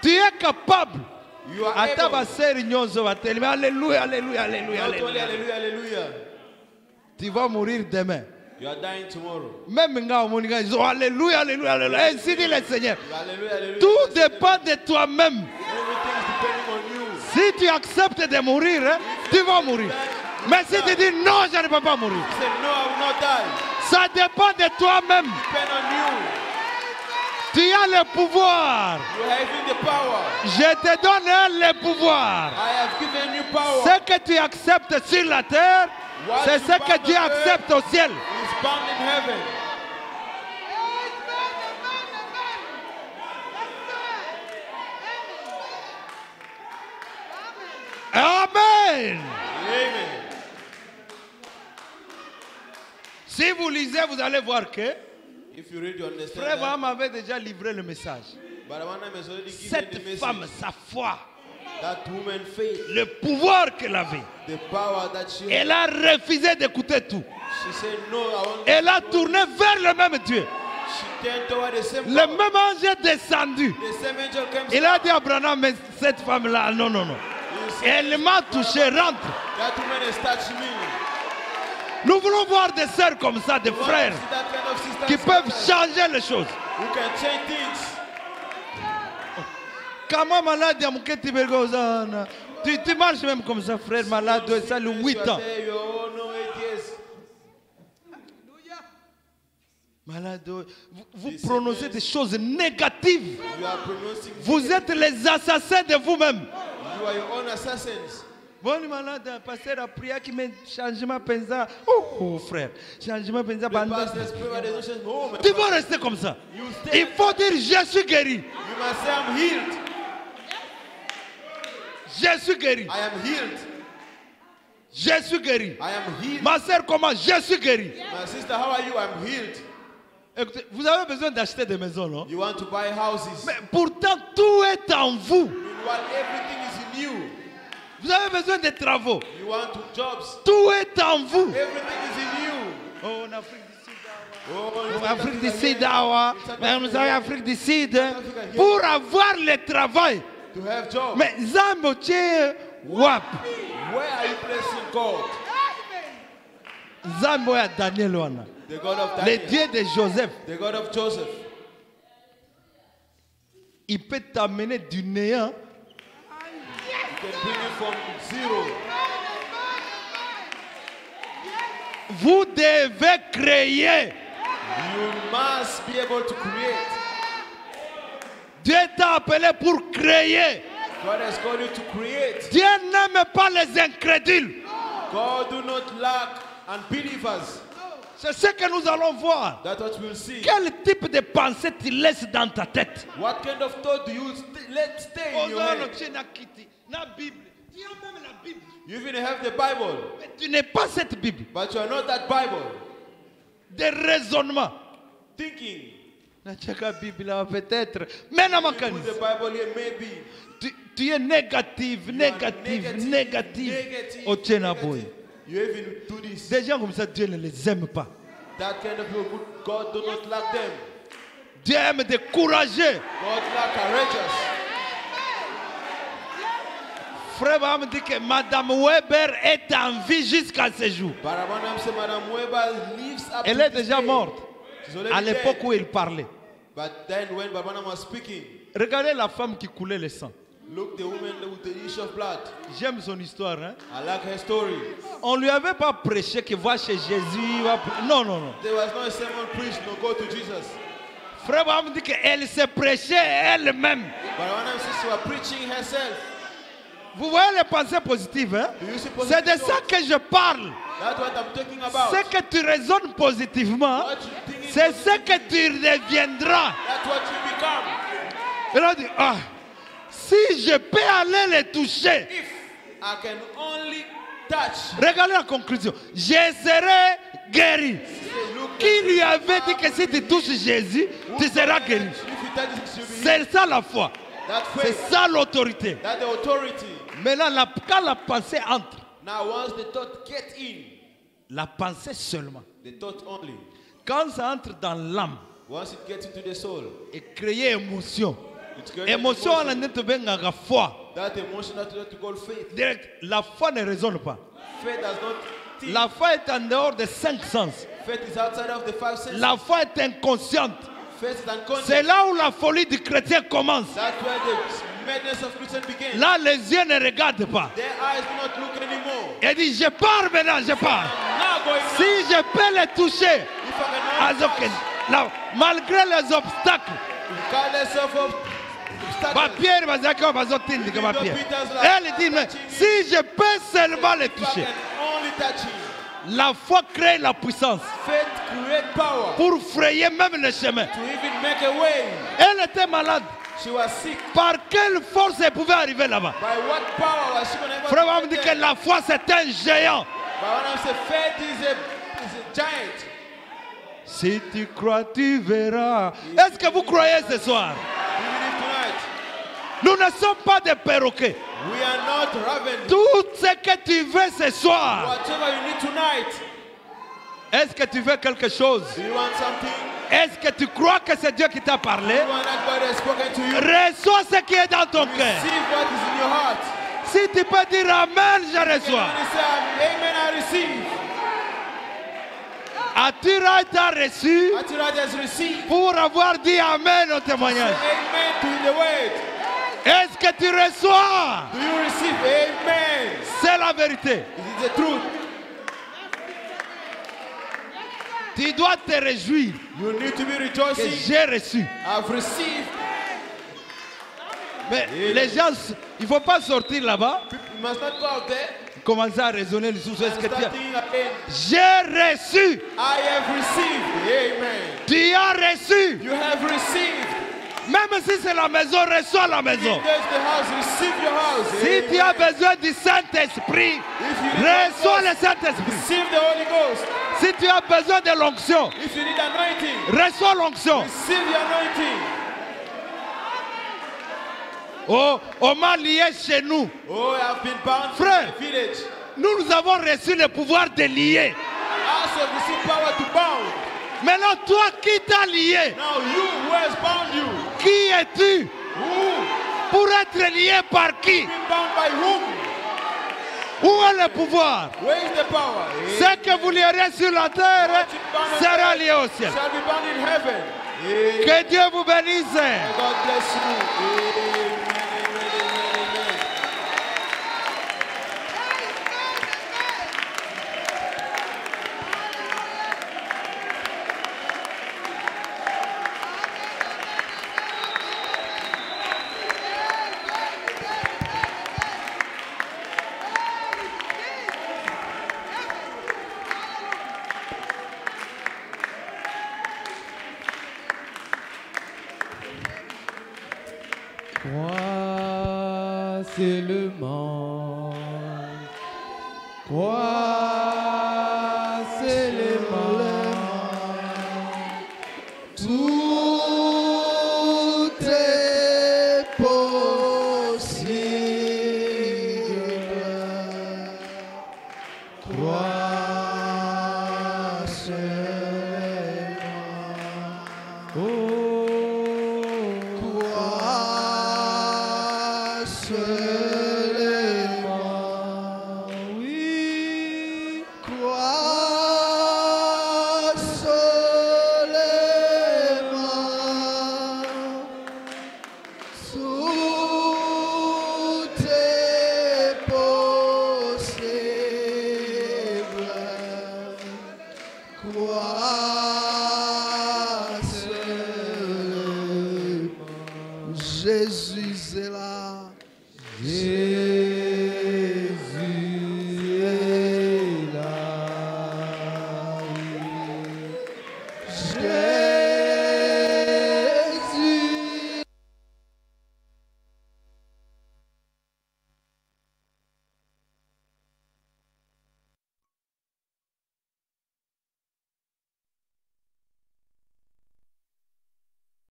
Tu es capable. You are Ata able. ba seri nyonso ba telemi. Alléluia, alléluia, alléluia, Not only alléluia. hallelujah, hallelujah. Tu vas mourir demain. You are dying tomorrow. Même nga omoninga ils ont alléluia, alléluia, alléluia. Ainsi dit le Seigneur. Alléluia, alléluia. Tout dépend de toi-même. Everything is depending on you. Si tu acceptes de mourir, hein, tu vas mourir. Mais si tu dis non, je ne peux pas mourir. Say no, I will not die. Ça dépend de toi-même. Depend on you. Tu as le pouvoir. You have the power. Je te donne le pouvoir. I have given you power. Ce que tu acceptes sur la terre, What c'est you ce que bound Dieu on earth accepte au ciel. is bound in heaven. Amen. Amen. Si vous lisez, vous allez voir que If you read, you understand Frère that. Abraham avait déjà livré le message. But Abraham has already given the Cette message. femme, sa foi, That woman faith, le pouvoir qu'elle avait, the power that she elle a refusé d'écouter tout. She said no, I want. Elle a tourné vers le même Dieu. She turned toward the same Le power. même ange est descendu. The same angel came. Il a dit à Abraham, mais cette femme-là, non, non, non. Elle m'a touché, rentre. That woman has touched me. Nous voulons voir des sœurs comme ça, des We want frères, to see that kind of sisters qui peuvent changer les choses. who can change things. Comment malade, tu marches même comme ça, frère malade, ça le 8 ans. You all know 8 years. Malade, vous prononcez des choses négatives. You are pronouncing. Vous êtes les assassins de vous-même. You are your own assassins. Bon, malade, pasteur a prié qui met changement pensa. Oh, frère, changement pensa. The pastor's prayer, there's no change. Oh, my Tu vas brother. rester comme ça. You stay. Il faut dire je suis guéri. You must say I'm healed. Je suis guéri. I am healed. Je suis guéri. I am healed. Ma soeur, comment? Je suis guéri. My sister, how are you? I'm healed. Écoutez, vous avez besoin d'acheter des maisons, non? You want to buy houses. Mais pourtant, tout est en vous. Meanwhile, everything is in you. Vous avez besoin de travaux. You want to jobs. Tout est en vous. Everything is in you. Oh, en Afrique du Sud. Oh, En Afrique du Sud, vous savez, Afrique du Sud, pour avoir le travail. to have job. Mais Zambo, wap. Where are you placing God? Zambo ya Daniel wana. The God of Le Daniel. Dieu de Joseph. The God of Joseph. Il peut t'amener du néant. He can bring you from zero. Vous devez créer. You must be able to create. Dieu t'a appelé pour créer. God has called you to create. Dieu n'aime pas les incrédules. God do not lack unbelievers. C'est ce que nous allons voir. That's what we'll see. Quel type de pensée tu laisses dans ta tête? What kind of thought do you let stay in your head? Tu as même la Bible. You even have the Bible, Mais tu n'es pas cette Bible. but you are not that Bible. Des raisonnements. Thinking, Nachaka Bible là, peut-être. Mais non, put the Bible here, maybe. tu es négatif, You are négatif, négatif. negative, Au Tchena boy. You even do this. Des gens comme ça, Dieu ne les aime pas. That kind of people, God do not lack them. Dieu aime décourager. God lack courageous. Frère Abraham dit que Madame Weber est en vie jusqu'à ce jour. But Abraham said, Madame Weber lives up Elle to est this déjà day. morte She's already à l'époque dead. où il parlait. But then when Abraham was speaking, Regardez la femme qui coulait le sang. look the woman with the issue of blood. J'aime son histoire. Hein? I like her story. On ne lui avait pas prêché que va chez Jésus. Non, non, non. There was no sermon preached, no go to Jesus. Frère Abraham dit qu'elle se prêchait elle-même. But Abraham says she was preaching herself. Vous voyez les pensées positives. Hein? Do you see C'est de positive ça thoughts? que je parle. That's what I'm talking about. Ce que tu raisonnes positivement, What you think is c'est ce que tu deviendras. That's what you become. Il a dit, ah, si je peux aller les toucher, If I can only touch. regardez la conclusion, je serai guéri. Qui lui avait dit que si tu touches Jésus, tu seras guéri? If you touch this, you'll be healed. C'est ça la foi. That C'est faith. ça l'autorité. That's the authority. Maintenant, quand la pensée entre, Now once the thought get in, la pensée seulement, the thought only. quand ça entre dans l'âme Once it gets into the soul, et créer émotion, it's creating émotion on a emotion. net benganga foi. That emotion that to call faith. Direct, la foi ne raisonne pas. Faith does not think. La foi est en dehors des 5 sens. Faith is outside of the five senses. La foi est inconsciente. Faith is unconscious. C'est là où la folie du chrétien commence. That's where the madness of Christian begins. Là, les yeux ne regardent pas. Their eyes do not look anymore. Il dit, je pars maintenant, je pars. Now going Si now. je peux les toucher, If I cannot touch, là, malgré les obstacles, regardless of obstacles, Pierre va dire que Bazotine, comme Pierre. Elle dit, mais si je peux seulement les if I toucher, can only touch him. la foi crée la puissance Faith create power pour frayer même le chemin. to even make a way. Elle était malade. She was sick. Par quelle force elle pouvait arriver là-bas? By what power was she going to Frère, on me dit que la foi c'est un géant. But when I say faith is a giant. Si tu crois, tu verras. Est-ce que vous croyez ce soir? We believe tonight. Nous ne sommes pas des perroquets. We are not raven. Tout ce que tu veux ce soir. Whatever you need tonight. Est-ce que tu veux quelque chose? Do you want something? Est-ce que tu crois que c'est Dieu qui t'a parlé? You want that God has spoken to you? Reçois ce qui est dans ton cœur. Receive what is in your heart. Si tu peux dire Amen, je You can reçois. only say, Amen, I receive. As-tu reçu What you has received. pour avoir dit Amen au Say témoignage? amen to the word. Est-ce que tu reçois? Do you receive? Amen. C'est la vérité. It is the truth. Tu dois te réjouir You need to be que rejoicing. j'ai reçu. I've received. Mais les gens, il ne faut pas sortir là-bas, You must not go out there commencer à raisonner le sous. Est-ce and que tu start as... thinking again. J'ai reçu. I have received. Amen. Tu as reçu. You have received. Même si c'est la maison, reçois la maison. There's the house. Receive your house. Si tu as Amen. besoin du Saint-Esprit, If you need reçois Holy le Ghost, Saint-Esprit. receive the Holy Ghost. Si tu as besoin de l'onction, If you need anointing, reçois l'onction. receive the anointing. Oh, on m'a lié chez nous. Oh, I have been bound Frère. in the village. Nous avons reçu le pouvoir de lier. I also received power to bound. Maintenant, toi qui t'as lié, Now you, who has bound you? qui es-tu Who? pour être lié par qui? Been bound by whom? Où est le pouvoir? Where is the power? Ce que vous lierez sur la terre What you bound on sera earth lié au ciel. shall be bound in heaven. Amen. Que Dieu vous bénisse. God bless you. Amen. Amen. Amen. Crois seulement, crois seulement, tout est possible. Crois seulement. Oh,